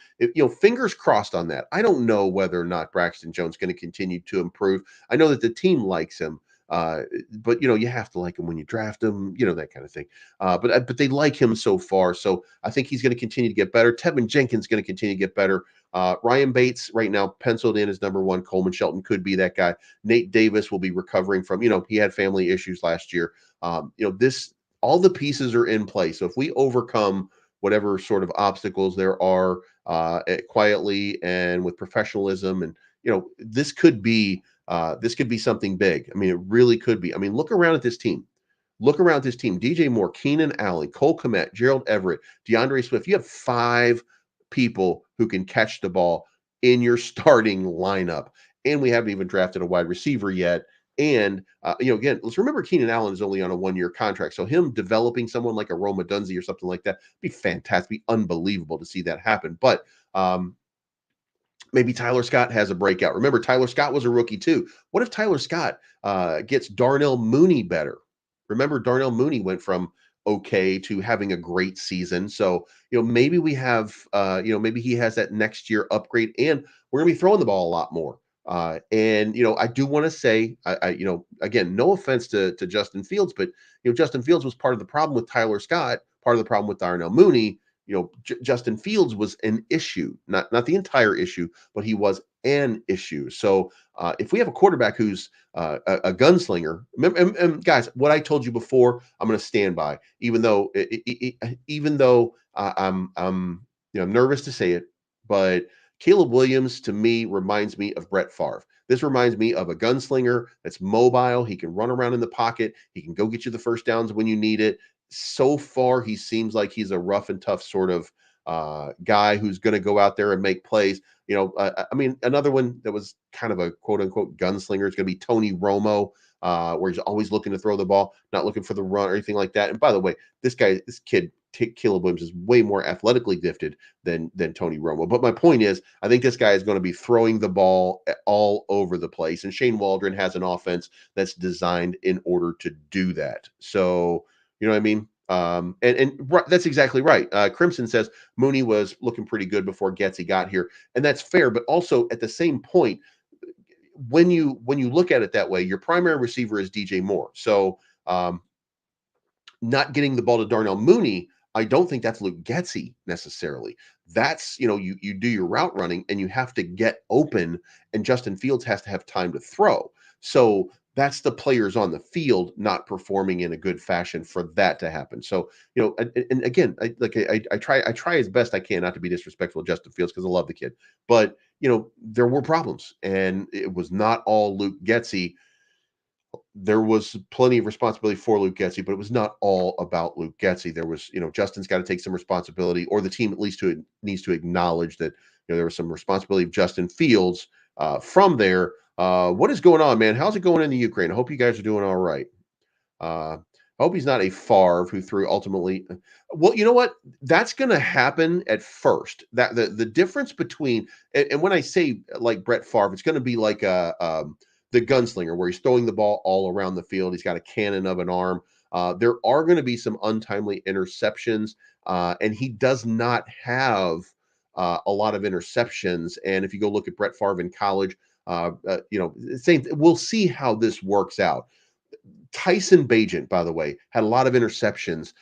fingers crossed on that. I don't know whether or not Braxton Jones is going to continue to improve. I know that the team likes him, but you have to like him when you draft him, that kind of thing. But they like him so far, so I think he's going to continue to get better. Tevin Jenkins is going to continue to get better. Ryan Bates right now penciled in as number one. Coleman Shelton could be that guy. Nate Davis will be recovering from, he had family issues last year. All the pieces are in place. So if we overcome whatever sort of obstacles there are quietly and with professionalism, and this could be something big. I mean, it really could be. I mean, look around at this team. Look around this team. DJ Moore, Keenan Allen, Cole Kmet, Gerald Everett, DeAndre Swift. You have 5 people who can catch the ball in your starting lineup. And we haven't even drafted a wide receiver yet. And, again, let's remember Keenan Allen is only on a 1-year contract. So him developing someone like a Roma Dunze or something like that be fantastic, be unbelievable to see that happen. But maybe Tyler Scott has a breakout. Remember, Tyler Scott was a rookie too. What if Tyler Scott gets Darnell Mooney better? Remember, Darnell Mooney went from okay to having a great season. So, maybe we have, maybe he has that next year upgrade, and we're going to be throwing the ball a lot more. And I do want to say, again, no offense to Justin Fields, but Justin Fields was part of the problem with Tyler Scott, part of the problem with Darnell Mooney. Justin Fields was an issue, not the entire issue, but he was an issue. So if we have a quarterback who's a gunslinger, and guys, what I told you before, I'm going to stand by, even though I'm nervous to say it, but Caleb Williams to me reminds me of Brett Favre. This reminds me of a gunslinger that's mobile. He can run around in the pocket. He can go get you the first downs when you need it. So far, he seems like he's a rough and tough sort of guy who's going to go out there and make plays. I mean, another one that was kind of a quote unquote gunslinger is going to be Tony Romo, where he's always looking to throw the ball, not looking for the run or anything like that. And by the way, this kid, Caleb Williams, is way more athletically gifted than Tony Romo. But my point is, I think this guy is going to be throwing the ball all over the place. And Shane Waldron has an offense that's designed in order to do that. So, you know what I mean? And that's exactly right. Crimson says Mooney was looking pretty good before Getsy got here, and that's fair. But also at the same point, when you look at it that way, your primary receiver is DJ Moore. So not getting the ball to Darnell Mooney, I don't think that's Luke Getsy necessarily. That's, you do your route running and you have to get open, and Justin Fields has to have time to throw. So that's the players on the field not performing in a good fashion for that to happen. So, and again, I try as best I can not to be disrespectful to Justin Fields because I love the kid, but there were problems, and it was not all Luke Getsy. There was plenty of responsibility for Luke Getsy, but it was not all about Luke Getsy. There was, Justin's got to take some responsibility, or the team at least needs to acknowledge that there was some responsibility of Justin Fields from there. What is going on, man? How's it going in the Ukraine? I hope you guys are doing all right. I hope he's not a Favre who threw ultimately. Well, you know what? That's going to happen at first. That the difference between, and when I say like Brett Favre, it's going to be like the gunslinger where he's throwing the ball all around the field. He's got a cannon of an arm. There are going to be some untimely interceptions, and he does not have a lot of interceptions. And if you go look at Brett Favre in college, same. We'll see how this works out. Tyson Bagent, by the way, had a lot of interceptions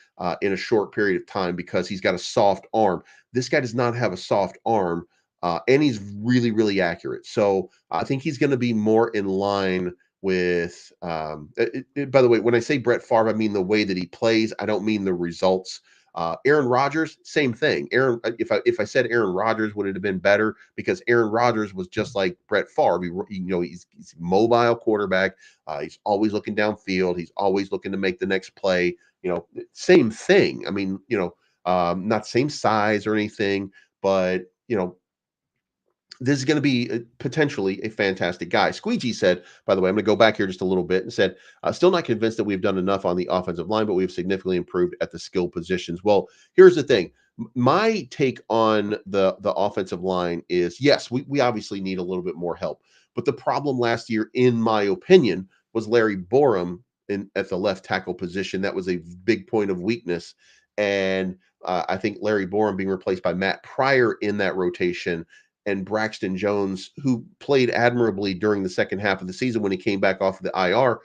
in a short period of time because he's got a soft arm. This guy does not have a soft arm, and he's really, really accurate. So I think he's going to be more in line with. By the way, when I say Brett Favre, I mean the way that he plays. I don't mean the results. Aaron Rodgers, same thing. If I said Aaron Rodgers, would it have been better? Because Aaron Rodgers was just like Brett Favre. He's a mobile quarterback. He's always looking downfield. He's always looking to make the next play. Same thing. I mean, not same size or anything, but this is going to be potentially a fantastic guy. Squeegee said, by the way, I'm going to go back here just a little bit and said, still not convinced that we've done enough on the offensive line, but we've significantly improved at the skill positions. Well, here's the thing. My take on the offensive line is, yes, we obviously need a little bit more help. But the problem last year, in my opinion, was Larry Borum at the left tackle position. That was a big point of weakness. And I think Larry Borum being replaced by Matt Pryor in that rotation, and Braxton Jones, who played admirably during the second half of the season when he came back off of the IR.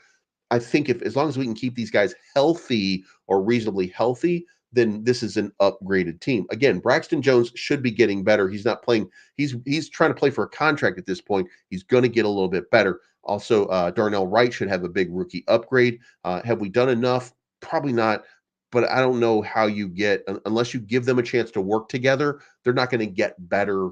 I think as long as we can keep these guys healthy or reasonably healthy, then this is an upgraded team. Again, Braxton Jones should be getting better. He's not playing. He's trying to play for a contract at this point. He's going to get a little bit better. Also, Darnell Wright should have a big rookie upgrade. Have we done enough? Probably not. But I don't know how you get, unless you give them a chance to work together, they're not going to get better.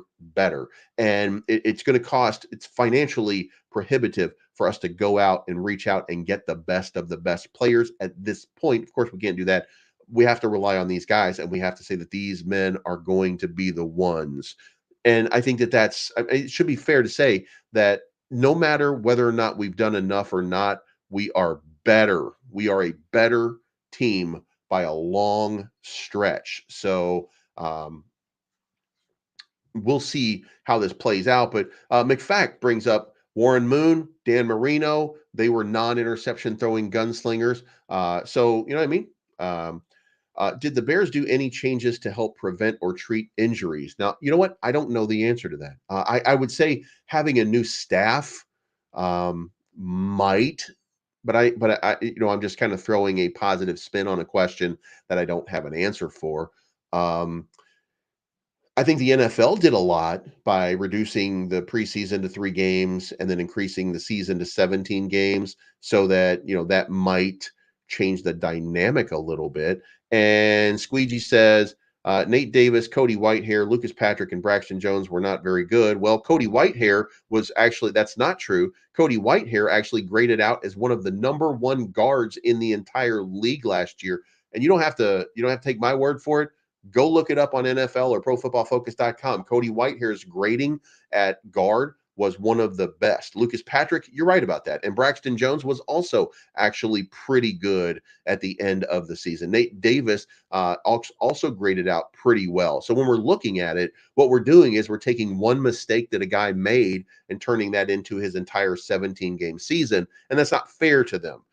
And it's going to cost, it's financially prohibitive for us to go out and reach out and get the best of the best players at this point. Of course, we can't do that. We have to rely on these guys, and we have to say that these men are going to be the ones. And I think it should be fair to say that no matter whether or not we've done enough or not, we are better. We are a better team by a long stretch. So we'll see how this plays out. But McFact brings up Warren Moon, Dan Marino. They were non-interception throwing gunslingers. So, you know what I mean? Did the Bears do any changes to help prevent or treat injuries? Now, you know what? I don't know the answer to that. I would say having a new staff might, but I'm just kind of throwing a positive spin on a question that I don't have an answer for. I think the NFL did a lot by reducing the preseason to 3 games and then increasing the season to 17 games so that, that might change the dynamic a little bit. And Squeegee says, Nate Davis, Cody Whitehair, Lucas Patrick, and Braxton Jones were not very good. Well, Cody Whitehair that's not true. Cody Whitehair actually graded out as one of the number 1 guards in the entire league last year. And you don't have to take my word for it. Go look it up on NFL or ProFootballFocus.com. Cody Whitehair's grading at guard was one of the best. Lucas Patrick, you're right about that. And Braxton Jones was also actually pretty good at the end of the season. Nate Davis also graded out pretty well. So when we're looking at it, what we're doing is we're taking one mistake that a guy made and turning that into his entire 17-game season. And that's not fair to them.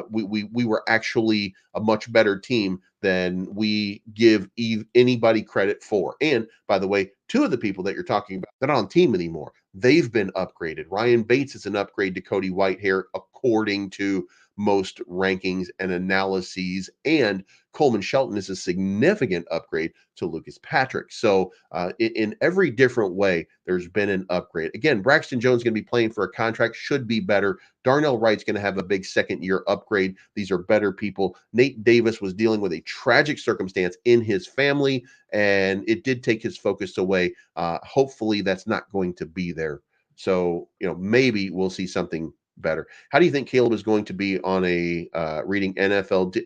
We were actually a much better team than we give anybody credit for. And by the way, 2 of the people that you're talking about, they're not on team anymore. They've been upgraded. Ryan Bates is an upgrade to Cody Whitehair, of according to most rankings and analyses. And Coleman Shelton is a significant upgrade to Lucas Patrick. So in every different way, there's been an upgrade. Again, Braxton Jones is going to be playing for a contract, should be better. Darnell Wright's going to have a big second-year upgrade. These are better people. Nate Davis was dealing with a tragic circumstance in his family, and it did take his focus away. Hopefully that's not going to be there. So, maybe we'll see something better. How do you think Caleb is going to be on a reading NFL?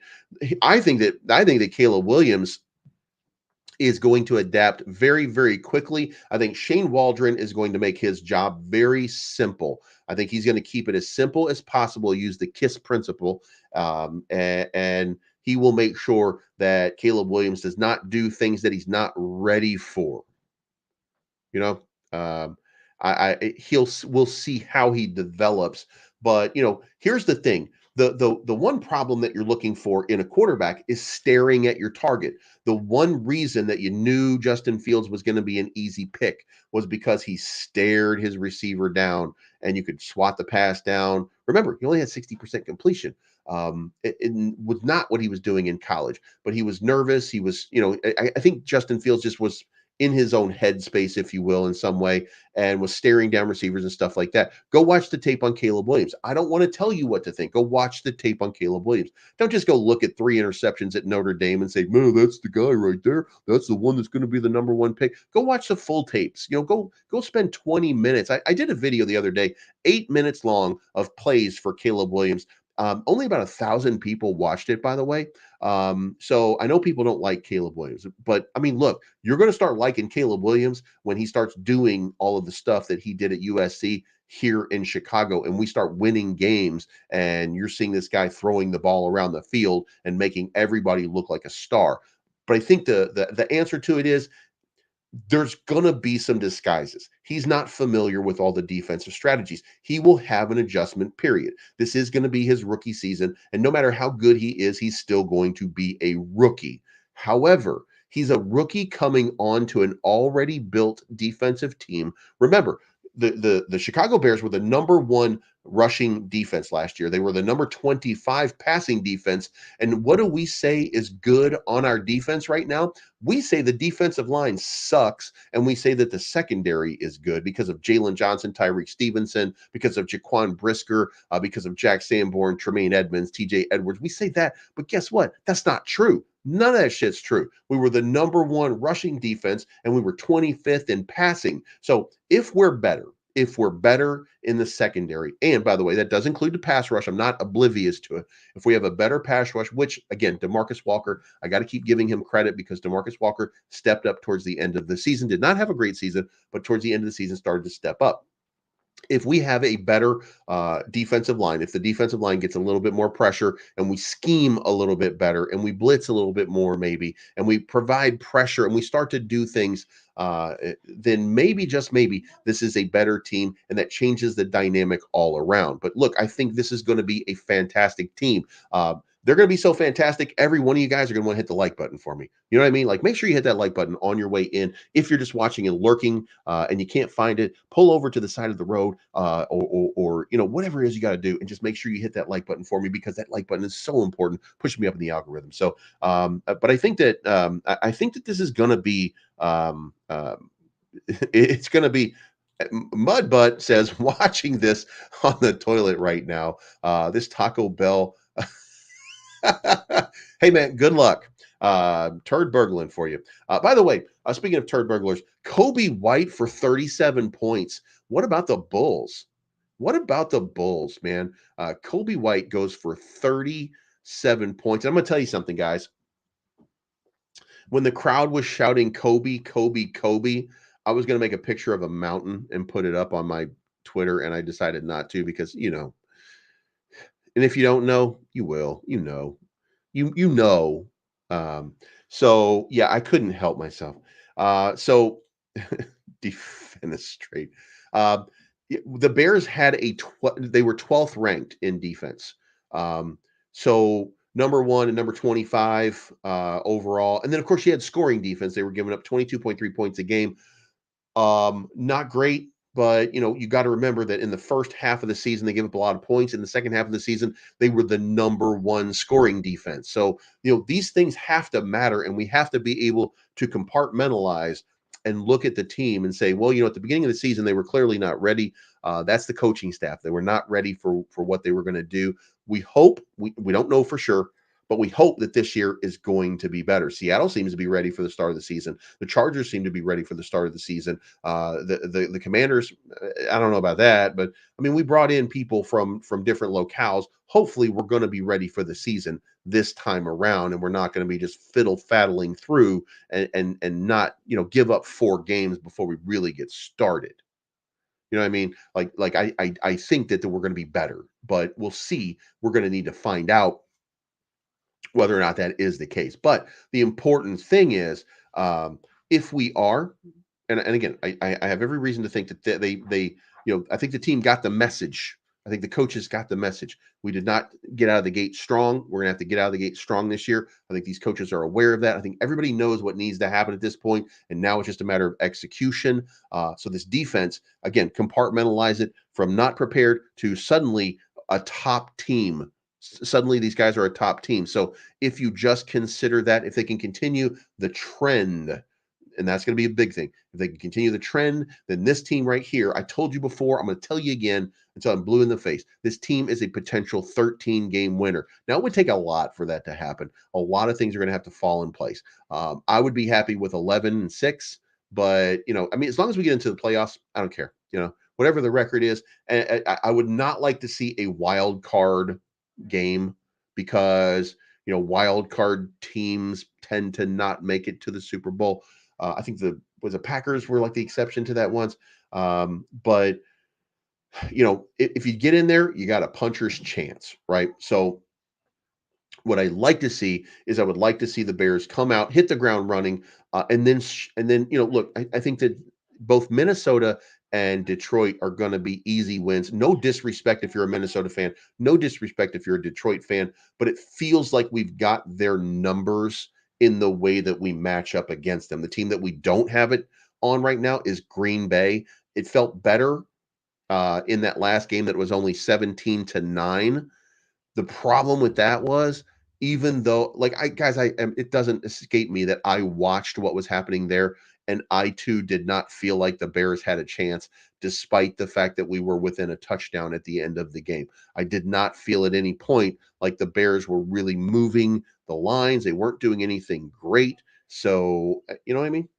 I think that Caleb Williams is going to adapt very, very quickly. I think Shane Waldron is going to make his job very simple. I think he's going to keep it as simple as possible, use the KISS principle, and he will make sure that Caleb Williams does not do things that he's not ready for. We'll see how he develops. But here's the thing: the one problem that you're looking for in a quarterback is staring at your target. The one reason that you knew Justin Fields was going to be an easy pick was because he stared his receiver down, and you could swat the pass down. Remember, he only had 60% completion. It was not what he was doing in college, but he was nervous. He was, I think Justin Fields just was in his own headspace, if you will, in some way, and was staring down receivers and stuff like that. Go watch the tape on Caleb Williams. I don't want to tell you what to think. Go watch the tape on Caleb Williams. Don't just go look at 3 interceptions at Notre Dame and say, "No, that's the guy right there. That's the one that's going to be the number 1 pick." Go watch the full tapes. Go spend 20 minutes. I did a video the other day, 8 minutes long, of plays for Caleb Williams. Only about 1,000 people watched it, by the way. So I know people don't like Caleb Williams, but I mean, look, you're going to start liking Caleb Williams when he starts doing all of the stuff that he did at USC here in Chicago, and we start winning games, and you're seeing this guy throwing the ball around the field and making everybody look like a star. But I think the answer to it is, there's going to be some disguises. He's not familiar with all the defensive strategies. He will have an adjustment period. This is going to be his rookie season, and no matter how good he is, he's still going to be a rookie. However, he's a rookie coming onto an already built defensive team. Remember, the Chicago Bears were the number 1 rushing defense last year. They were the number 25 passing defense. And what do we say is good on our defense right now? We say the defensive line sucks, and we say that the secondary is good because of Jalen Johnson, Tyreek Stevenson, because of Jaquan Brisker, because of Jack Sanborn, Tremaine Edmonds, TJ Edwards. We say that, but guess what? That's not true. None of that shit's true. We were the number 1 rushing defense, and we were 25th in passing. So if we're better in the secondary, and by the way, that does include the pass rush. I'm not oblivious to it. If we have a better pass rush, which again, DeMarcus Walker, I got to keep giving him credit because DeMarcus Walker stepped up towards the end of the season, did not have a great season, but towards the end of the season started to step up. If we have a better defensive line, if the defensive line gets a little bit more pressure and we scheme a little bit better and we blitz a little bit more maybe, and we provide pressure and we start to do things, then maybe, just maybe, this is a better team, and that changes the dynamic all around. But look, I think this is going to be a fantastic team. They're going to be so fantastic. Every one of you guys are going to want to hit the like button for me. You know what I mean? Like, make sure you hit that like button on your way in. If you're just watching and lurking and you can't find it, pull over to the side of the road or whatever it is you got to do, and just make sure you hit that like button for me, because that like button is so important, pushing me up in the algorithm. So, but I think that this is going to be it's going to be. Mudbutt says, watching this on the toilet right now. This Taco Bell. Hey man, good luck. Turd burgling for you. By the way, speaking of turd burglars, Kobe White for 37 points. What about the Bulls? Man? Kobe White goes for 37 points. I'm going to tell you something, guys. When the crowd was shouting Kobe, Kobe, Kobe, I was going to make a picture of a mountain and put it up on my Twitter, and I decided not to because, and if you don't know, you will, so yeah, I couldn't help myself. So defenestrate. The Bears had they were 12th ranked in defense. So number 1 and number 25 overall. And then of course you had scoring defense. They were giving up 22.3 points a game. Not great. But, you got to remember that in the first half of the season, they gave up a lot of points. In the second half of the season, they were the number one scoring defense. So, these things have to matter, and we have to be able to compartmentalize and look at the team and say, well, at the beginning of the season, they were clearly not ready. That's the coaching staff. They were not ready for what they were going to do. We hope, we don't know for sure, but we hope that this year is going to be better. Seattle seems to be ready for the start of the season. The Chargers seem to be ready for the start of the season. The Commanders, I don't know about that, but I mean, we brought in people from different locales. Hopefully, we're going to be ready for the season this time around, and we're not going to be just fiddle faddling through and not give up 4 games before we really get started. You know what I mean? Like I think that we're going to be better, but we'll see. We're going to need to find out whether or not that is the case. But the important thing is, if we are, and again, I have every reason to think that they I think the team got the message. I think the coaches got the message. We did not get out of the gate strong. We're gonna have to get out of the gate strong this year. I think these coaches are aware of that. I think everybody knows what needs to happen at this point, and now it's just a matter of execution. So this defense, again, compartmentalize it from not prepared to suddenly a top team. Suddenly, these guys are a top team. So if you just consider that, if they can continue the trend, and that's going to be a big thing. If they can continue the trend, then this team right here, I told you before, I'm going to tell you again until I'm blue in the face. This team is a potential 13-game winner. Now, it would take a lot for that to happen. A lot of things are going to have to fall in place. I would be happy with 11-6, but I mean, as long as we get into the playoffs, I don't care. Whatever the record is, and I would not like to see a wild card game because wild card teams tend to not make it to the Super Bowl. I think the Packers were like the exception to that once. But if you get in there, you got a puncher's chance, right? So what I like to see is I would like to see the Bears come out, hit the ground running, and then look, I think that both Minnesota and Detroit are going to be easy wins. No disrespect if you're a Minnesota fan, no disrespect if you're a Detroit fan, but it feels like we've got their numbers in the way that we match up against them. The team that we don't have it on right now is Green Bay. It felt better in that last game that was only 17-9. The problem with that was, even though, like, it doesn't escape me that I watched what was happening there, and I too did not feel like the Bears had a chance, despite the fact that we were within a touchdown at the end of the game. I did not feel at any point like the Bears were really moving the lines. They weren't doing anything great. So, you know what I mean?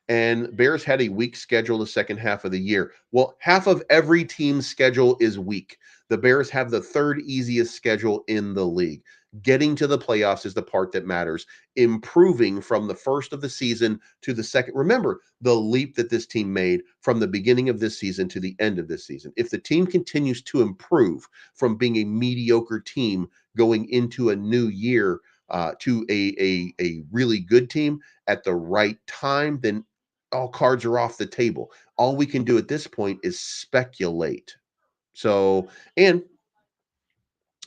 And Bears had a weak schedule the second half of the year. Well, half of every team's schedule is weak. The Bears have the third easiest schedule in the league. Getting to the playoffs is the part that matters. Improving from the first of the season to the second. Remember the leap that this team made from the beginning of this season to the end of this season. If the team continues to improve from being a mediocre team going into a new year to a really good team at the right time, then all cards are off the table. All we can do at this point is speculate. So, and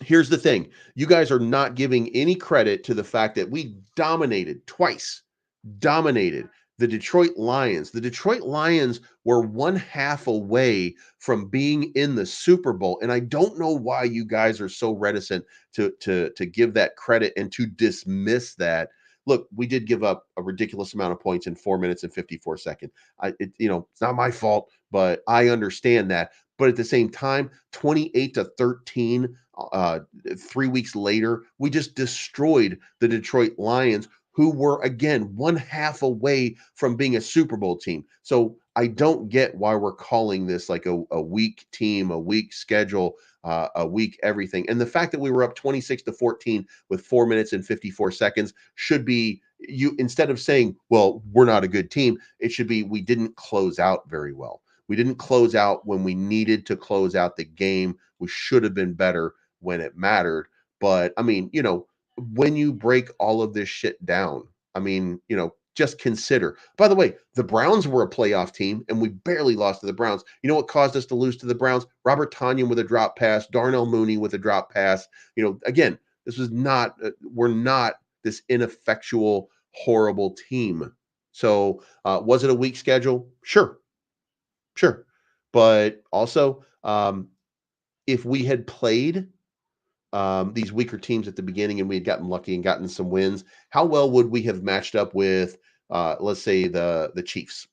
here's the thing, you guys are not giving any credit to the fact that we dominated the Detroit Lions. The Detroit Lions were one half away from being in the Super Bowl, and I don't know why you guys are so reticent to give that credit and to dismiss that. Look, we did give up a ridiculous amount of points in 4 minutes and 54 seconds. It's not my fault, but I understand that. But at the same time, 28-13, 3 weeks later, we just destroyed the Detroit Lions, who were, again, one half away from being a Super Bowl team. So I don't get why we're calling this like a weak team, a weak schedule, a weak everything. And the fact that we were up 26-14 with 4 minutes and 54 seconds should be, you, instead of saying, well, we're not a good team, it should be, we didn't close out very well. We didn't close out when we needed to close out the game. We should have been better when it mattered. But I mean, when you break all of this shit down, I mean, just consider. By the way, the Browns were a playoff team, and we barely lost to the Browns. You know what caused us to lose to the Browns? Robert Tonyan with a drop pass, Darnell Mooney with a drop pass. Again, this was not, we're not this ineffectual, horrible team. So, was it a weak schedule? Sure. Sure. But also, if we had played these weaker teams at the beginning and we had gotten lucky and gotten some wins, how well would we have matched up with, let's say, the Chiefs?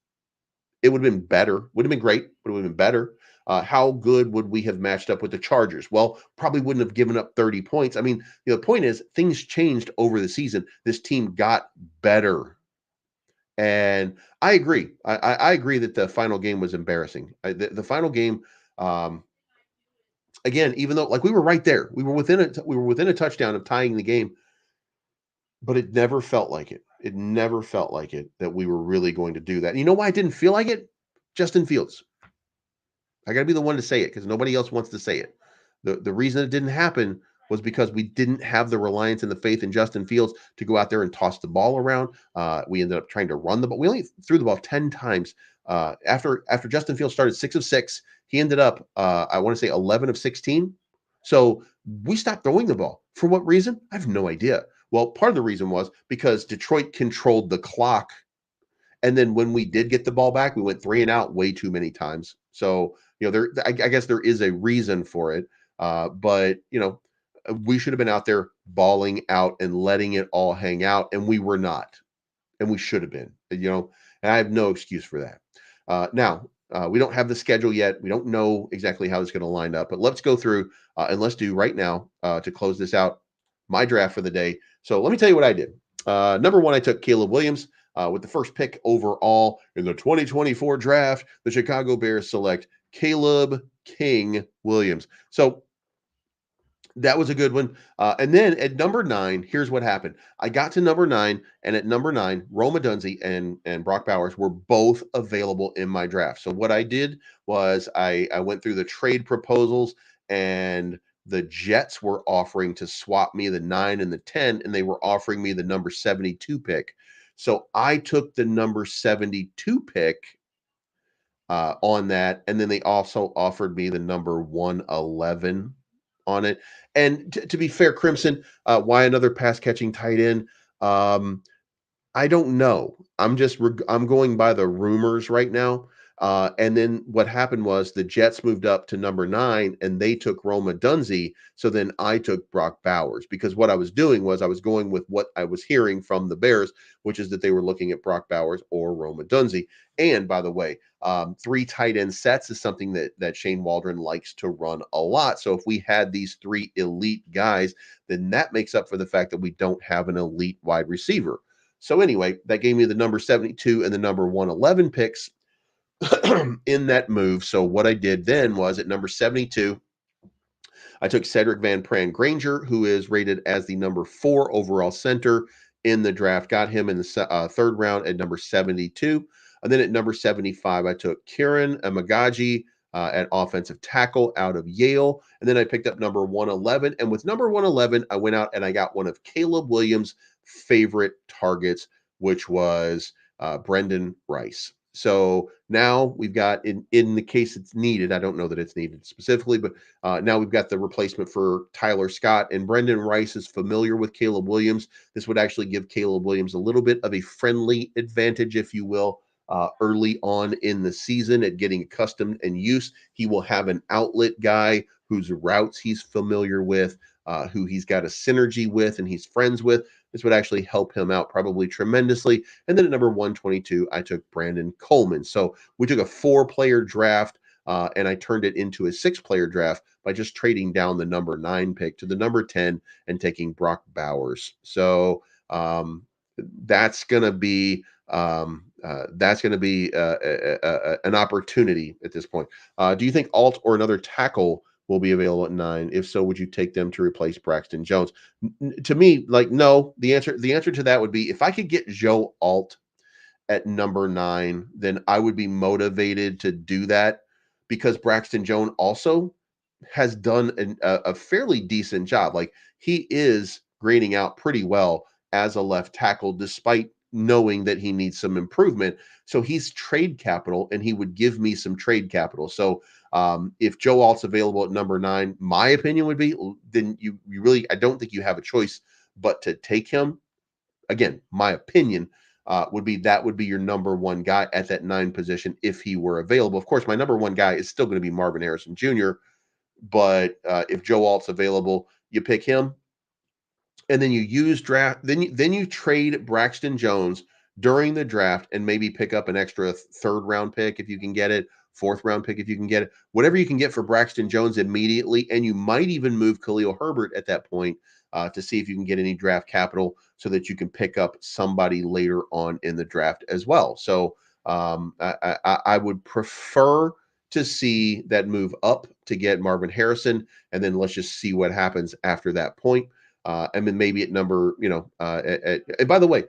It would have been better. Would have been great. Would have been better. How good would we have matched up with the Chargers? Well, probably wouldn't have given up 30 points. I mean, the point is, things changed over the season. This team got better. And I agree. I agree that the final game was embarrassing. The final game, um, again, even though like we were right there, we were within a touchdown of tying the game, but it never felt like it. It never felt like it that we were really going to do that. And you know why it didn't feel like it? Justin Fields. I got to be the one to say it because nobody else wants to say it. The reason it didn't happen was because we didn't have the reliance and the faith in Justin Fields to go out there and toss the ball around. We ended up trying to run the ball. We only threw the ball 10 times. After Justin Fields started 6 of 6, he ended up I want to say 11 of 16. So we stopped throwing the ball. For what reason? I have no idea. Well, part of the reason was because Detroit controlled the clock, and then when we did get the ball back, we went 3 and out way too many times. So, I guess there is a reason for it. But, we should have been out there balling out and letting it all hang out. And we were not. And we should have been, and I have no excuse for that. Now, we don't have the schedule yet. We don't know exactly how it's going to line up, but let's go through and let's do right now to close this out my draft for the day. So let me tell you what I did. Number one, I took Caleb Williams with the first pick overall in the 2024 draft. The Chicago Bears select Caleb King Williams. So that was a good one. And then at number 9, here's what happened. I got to number 9, and at number 9, Rome Odunze and Brock Bowers were both available in my draft. So what I did was I went through the trade proposals, and the Jets were offering to swap me the 9 and the 10, and they were offering me the number 72 pick. So I took the number 72 pick on that, and then they also offered me the number 111 on it. And to be fair, Crimson, why another pass catching tight end? Um, I don't know. I'm going by the rumors right now. And then what happened was the Jets moved up to number 9 and they took Roma Dunze. So then I took Brock Bowers because what I was doing was I was going with what I was hearing from the Bears, which is that they were looking at Brock Bowers or Roma Dunze. And by the way, 3 tight end sets is something that Shane Waldron likes to run a lot. So if we had these 3 elite guys, then that makes up for the fact that we don't have an elite wide receiver. So anyway, that gave me the number 72 and the number 111 picks in that move. So what I did then was at number 72, I took Cedric Van Pran Granger, who is rated as the number 4 overall center in the draft. Got him in the third round at number 72. And then at number 75, I took Kieran Amagaji at offensive tackle out of Yale. And then I picked up number 111. And with number 111, I went out and I got one of Caleb Williams' favorite targets, which was Brendan Rice. So now we've got in the case it's needed. I don't know that it's needed specifically, but now we've got the replacement for Tyler Scott, and Brendan Rice is familiar with Caleb Williams. This would actually give Caleb Williams a little bit of a friendly advantage, if you will, early on in the season at getting accustomed and used. He will have an outlet guy whose routes he's familiar with, who he's got a synergy with and he's friends with. This would actually help him out probably tremendously. And then at number 122, I took Brandon Coleman. So we took a 4-player draft and I turned it into a 6-player draft by just trading down the number 9 pick to the number 10 and taking Brock Bowers. So that's going to be an opportunity at this point. Do you think Alt or another tackle will be available at 9? If so, would you take them to replace Braxton Jones? To me, like, no. The answer to that would be if I could get Joe Alt at number 9, then I would be motivated to do that because Braxton Jones also has done a fairly decent job. Like, he is grading out pretty well as a left tackle, despite knowing that he needs some improvement. So he's trade capital, and he would give me some trade capital. So if Joe Alt's available at number 9, my opinion would be then you really, I don't think you have a choice but to take him. Again, my opinion. would be your number one guy at that 9 position if he were available. Of course, my number one guy is still going to be Marvin Harrison Jr., but if Joe Alt's available, you pick him, and then you use draft. Then you trade Braxton Jones during the draft, and maybe pick up an extra third round pick if you can get it, fourth round pick if you can get it, whatever you can get for Braxton Jones immediately, and you might even move Khalil Herbert at that point to see if you can get any draft capital so that you can pick up somebody later on in the draft as well. So I would prefer to see that move up to get Marvin Harrison, and then let's just see what happens after that point. And then maybe at number, and by the way,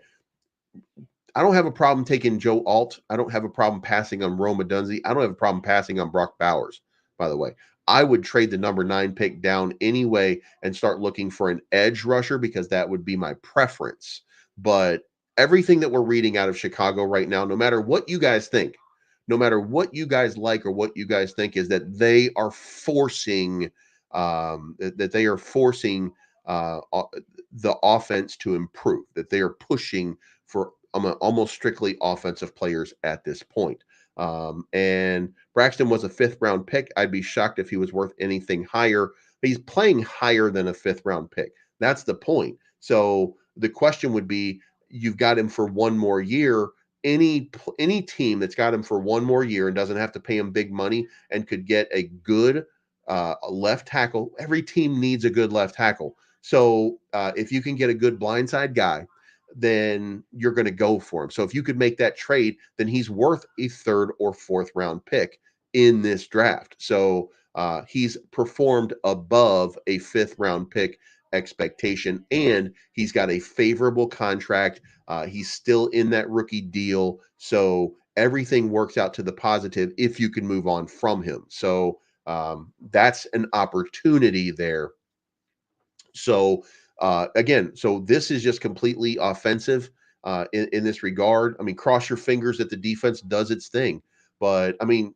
I don't have a problem taking Joe Alt. I don't have a problem passing on Rome Odunze. I don't have a problem passing on Brock Bowers, by the way. I would trade the number 9 pick down anyway and start looking for an edge rusher because that would be my preference. But everything that we're reading out of Chicago right now, no matter what you guys think, no matter what you guys like or what you guys think, is that they are forcing the offense to improve, that they are pushing for almost strictly offensive players at this point. And Braxton was a 5th round pick. I'd be shocked if he was worth anything higher. He's playing higher than a 5th round pick. That's the point. So the question would be, you've got him for one more year. Any team that's got him for one more year and doesn't have to pay him big money and could get a good left tackle. Every team needs a good left tackle. So if you can get a good blindside guy, then you're going to go for him. So if you could make that trade, then he's worth a 3rd or 4th round pick in this draft. So he's performed above a 5th round pick expectation, and he's got a favorable contract. He's still in that rookie deal. So everything works out to the positive if you can move on from him. So that's an opportunity there. So again, so this is just completely offensive in this regard. I mean, cross your fingers that the defense does its thing. But I mean,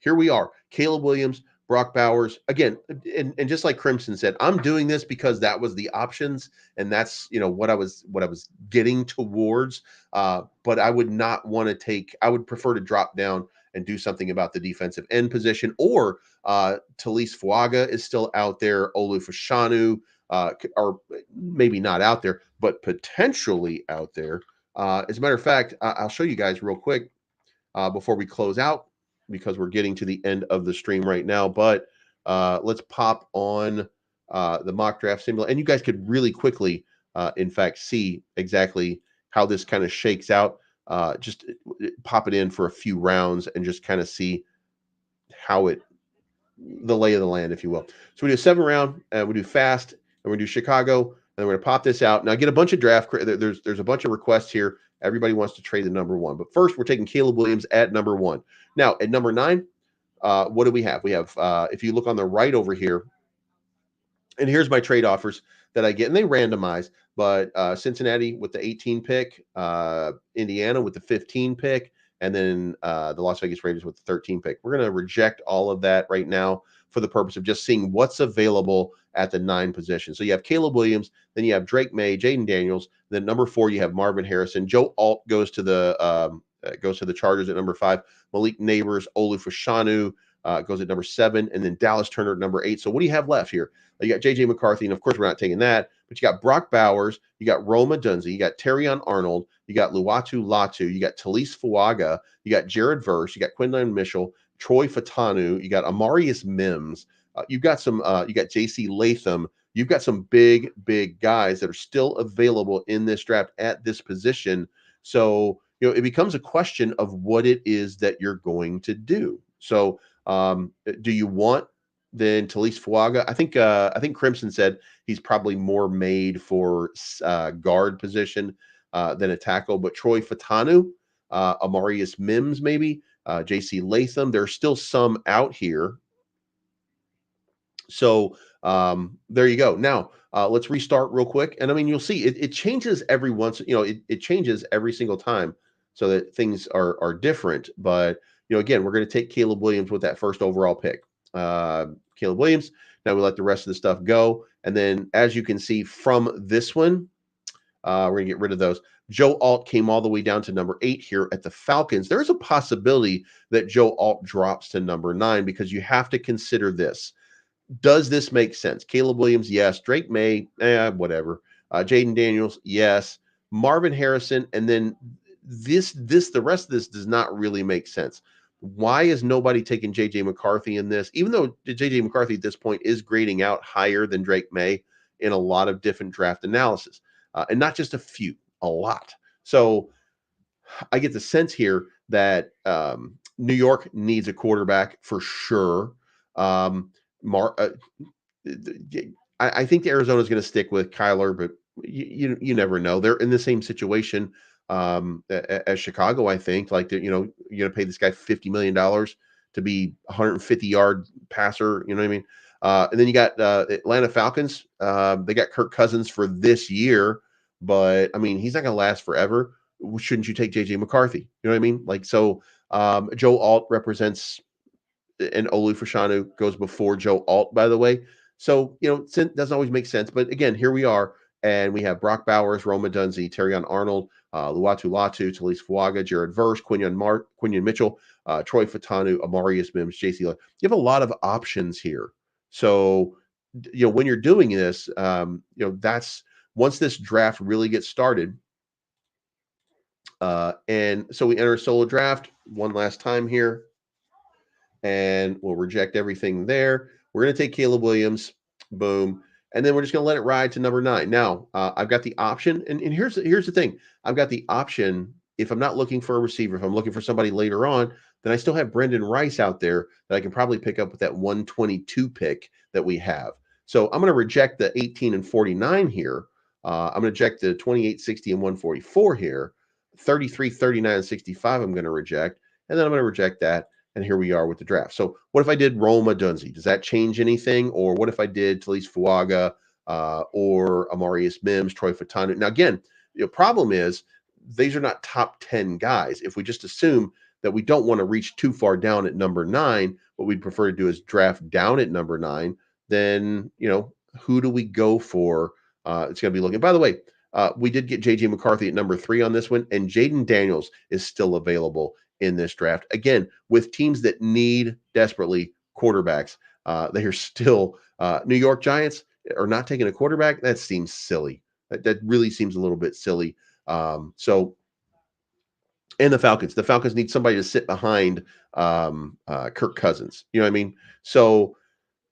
here we are. Caleb Williams, Brock Bowers, again, and just like Crimson said, I'm doing this because that was the options, and that's what I was getting towards. But I would not want to take. I would prefer to drop down and do something about the defensive end position. Or Talise Fuaga is still out there. Olu Fashanu. Are maybe not out there, but potentially out there. As a matter of fact, I'll show you guys real quick before we close out, because we're getting to the end of the stream right now. But let's pop on the mock draft simulator, and you guys could really quickly, in fact, see exactly how this kind of shakes out. Just pop it in for a few rounds and just kind of see how the lay of the land, if you will. So we do a 7 round, and we do fast. And we're going to do Chicago, and we're going to pop this out. Now, I get a bunch of draft. There's a bunch of requests here. Everybody wants to trade the number 1. But first, we're taking Caleb Williams at number 1. Now, at number 9, what do we have? We have, if you look on the right over here, and here's my trade offers that I get, and they randomize. But Cincinnati with the 18 pick, Indiana with the 15 pick, and then the Las Vegas Raiders with the 13 pick. We're going to reject all of that right now for the purpose of just seeing what's available at the 9 position. So you have Caleb Williams, then you have Drake May, Jaden Daniels, then number 4 you have Marvin Harrison. Joe Alt goes to the Chargers at number 5. Malik Neighbors, Olu Fashanu goes at number 7, and then Dallas Turner at number 8. So what do you have left here? You got J.J. McCarthy, and of course we're not taking that, but you got Brock Bowers, you got Rome Odunze, you got Terrion Arnold, you got Luatu Latu, you got Talise Fuaga, you got Jared Verse, you got Quinlan Mitchell, Troy Fatanu, you got Amarius Mims, you've got some, you got J.C. Latham. You've got some big guys that are still available in this draft at this position. So, it becomes a question of what it is that you're going to do. So, do you want then Talise Fuaga? I think Crimson said he's probably more made for guard position than a tackle. But Troy Fatanu, Amarius Mims, maybe J.C. Latham. There's still some out here. So there you go. Now let's restart real quick. And I mean, you'll see it changes every once, it changes every single time so that things are different. But, again, we're going to take Caleb Williams with that first overall pick. Caleb Williams. Now we let the rest of the stuff go. And then as you can see from this one, we're going to get rid of those. Joe Alt came all the way down to number 8 here at the Falcons. There is a possibility that Joe Alt drops to number 9 because you have to consider this. Does this make sense? Caleb Williams, yes. Drake May, whatever. Jaden Daniels, yes. Marvin Harrison, and then the rest of this does not really make sense. Why is nobody taking JJ McCarthy in this? Even though JJ McCarthy at this point is grading out higher than Drake May in a lot of different draft analysis, and not just a few, a lot. So I get the sense here that New York needs a quarterback for sure. Mar- uh, I think Arizona is going to stick with Kyler, but you never know. They're in the same situation as Chicago. I think you're going to pay this guy $50 million to be 150-yard passer. You know what I mean? And then you got Atlanta Falcons. They got Kirk Cousins for this year, but I mean he's not going to last forever. Shouldn't you take JJ McCarthy? You know what I mean? Joe Alt represents, and Olu Fashanu goes before Joe Alt, by the way. So, it doesn't always make sense. But again, here we are. And we have Brock Bowers, Roma Dunze, Terrion Arnold, Luatu Latu, Talise Fuaga, Jared Verse, Quinion Mitchell, Troy Fatanu, Amarius Mims, JC. You have a lot of options here. So, when you're doing this, that's once this draft really gets started. And so we enter a solo draft one last time here, and we'll reject everything there. We're going to take Caleb Williams, boom, and then we're just going to let it ride to number 9. Now, I've got the option, and here's the thing. I've got the option, if I'm not looking for a receiver, if I'm looking for somebody later on, then I still have Brendan Rice out there that I can probably pick up with that 122 pick that we have. So I'm going to reject the 18 and 49 here. I'm going to reject the 28, 60, and 144 here. 33, 39, and 65 I'm going to reject, and then I'm going to reject that. And here we are with the draft. So what if I did Roma Dunze? Does that change anything? Or what if I did Talise Fuaga or Amarius Mims, Troy Fatanu? Now, again, the problem is these are not top 10 guys. If we just assume that we don't want to reach too far down at number 9, what we'd prefer to do is draft down at number 9, then, who do we go for? It's going to be looking. By the way, we did get J.J. McCarthy at number 3 on this one, and Jaden Daniels is still available in this draft. Again, with teams that need desperately quarterbacks, they are still New York Giants are not taking a quarterback. That seems silly. That really seems a little bit silly. And the Falcons need somebody to sit behind Kirk Cousins. You know what I mean? So,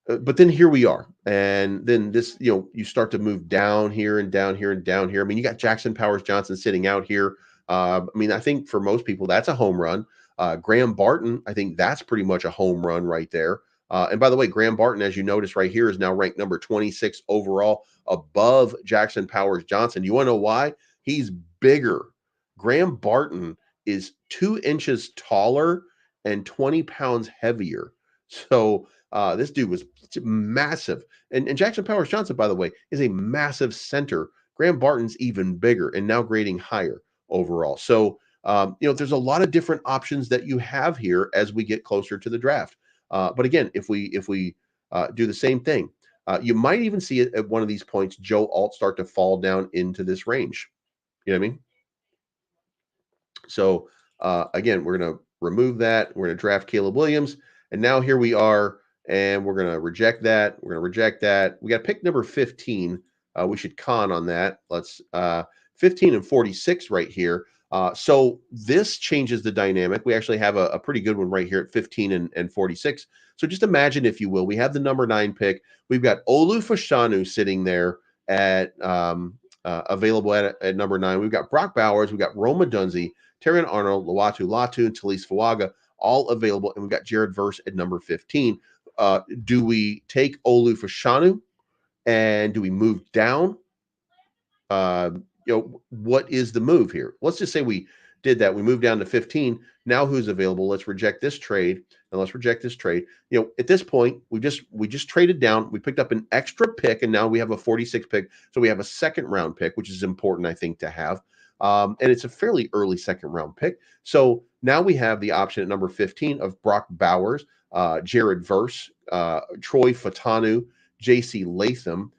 but then here we are, and then this, you start to move down here and down here and down here. I mean, you got Jackson Powers Johnson sitting out here. I think for most people that's a home run. Graham Barton, I think that's pretty much a home run right there. And by the way, Graham Barton, as you notice right here, is now ranked number 26 overall, above Jackson Powers Johnson. You want to know why? He's bigger. Graham Barton is 2 inches taller and 20 pounds heavier. So this dude was massive. And Jackson Powers Johnson, by the way, is a massive center. Graham Barton's even bigger and now grading higher overall. So, there's a lot of different options that you have here as we get closer to the draft. But again, if we do the same thing, you might even see it at one of these points, Joe Alt start to fall down into this range. You know what I mean? So again, we're going to remove that. We're going to draft Caleb Williams. And now here we are, and we're going to reject that. We're going to reject that. We got pick number 15. We should con on that. Let's 15 and 46 right here. So this changes the dynamic. We actually have a pretty good one right here at 15 and 46. So just imagine, if you will, we have the number 9 pick. We've got Olu Fashanu sitting there at available at number 9. We've got Brock Bowers. We've got Roma Dunze, Terrion Arnold, Luatu Latu, and Talise Fuaga, all available. And we've got Jared Verse at number 15. Do we take Olu Fashanu, and do we move down? What is the move here? Let's just say we did that. We moved down to 15. Now who's available? Let's reject this trade, and let's reject this trade. At this point, we just traded down. We picked up an extra pick, and now we have a 46 pick. So we have a second round pick, which is important, I think, to have. And it's a fairly early second round pick. So now we have the option at number 15 of Brock Bowers, Jared Verse, Troy Fatanu, J.C. Latham,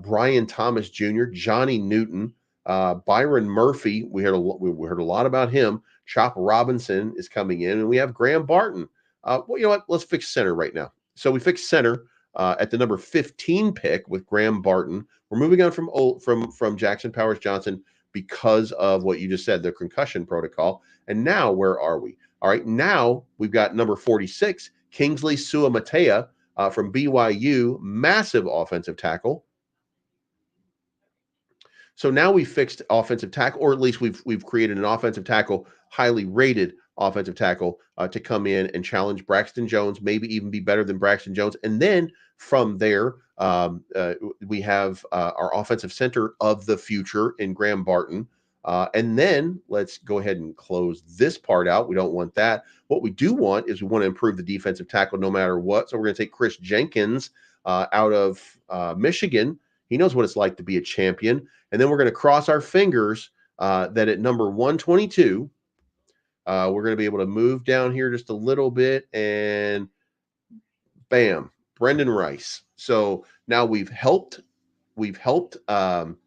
Brian Thomas Jr., Johnny Newton, Byron Murphy, we heard a lot about him. Chop Robinson is coming in, and we have Graham Barton. Well, you know what? Let's fix center right now. So we fixed center at the number 15 pick with Graham Barton. We're moving on from Jackson Powers Johnson because of what you just said, the concussion protocol. And now where are we? All right, now we've got number 46, Kingsley Suamatea from BYU, massive offensive tackle. So now we've fixed offensive tackle, or at least we've created an offensive tackle, highly rated offensive tackle to come in and challenge Braxton Jones, maybe even be better than Braxton Jones. And then from there, we have our offensive center of the future in Graham Barton. And then let's go ahead and close this part out. We don't want that. What we do want is we want to improve the defensive tackle no matter what. So we're going to take Chris Jenkins out of Michigan. He knows what it's like to be a champion. And then we're going to cross our fingers that at number 122, we're going to be able to move down here just a little bit and bam, Brendan Rice. So now we've helped Caleb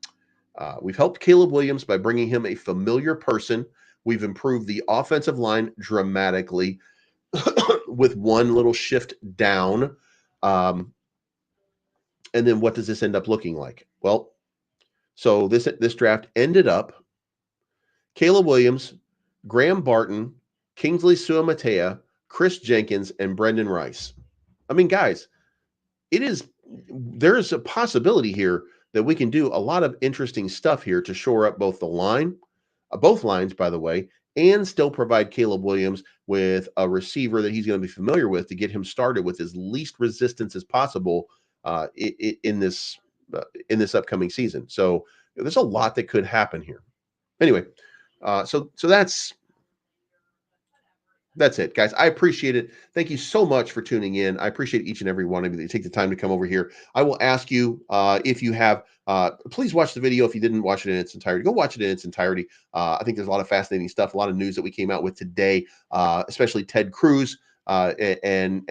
Williams by bringing him a familiar person. We've improved the offensive line dramatically with one little shift down. And then what does this end up looking like? Well, so this draft ended up Caleb Williams, Graham Barton, Kingsley Suamatea, Chris Jenkins, and Brendan Rice. I mean, guys, there is a possibility here that we can do a lot of interesting stuff here to shore up both the line, both lines, by the way, and still provide Caleb Williams with a receiver that he's going to be familiar with to get him started with as least resistance as possible in this upcoming season. So there's a lot that could happen here. Anyway, so that's it, guys. I appreciate it. Thank you so much for tuning in. I appreciate each and every one of you that take the time to come over here. I will ask you if you have, please watch the video. If you didn't watch it in its entirety, go watch it in its entirety. I think there's a lot of fascinating stuff, a lot of news that we came out with today, especially Ted Cruz and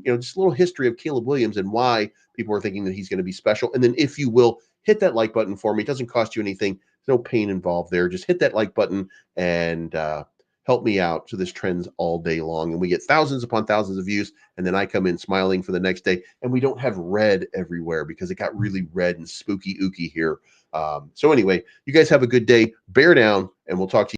just a little history of Caleb Williams and why people are thinking that he's going to be special. And then if you will, hit that like button for me. It doesn't cost you anything. There's no pain involved there. Just hit that like button and help me out so this trends all day long and we get thousands upon thousands of views, and then I come in smiling for the next day and we don't have red everywhere because it got really red and spooky ooky here. So anyway, you guys have a good day. Bear down, and we'll talk to you.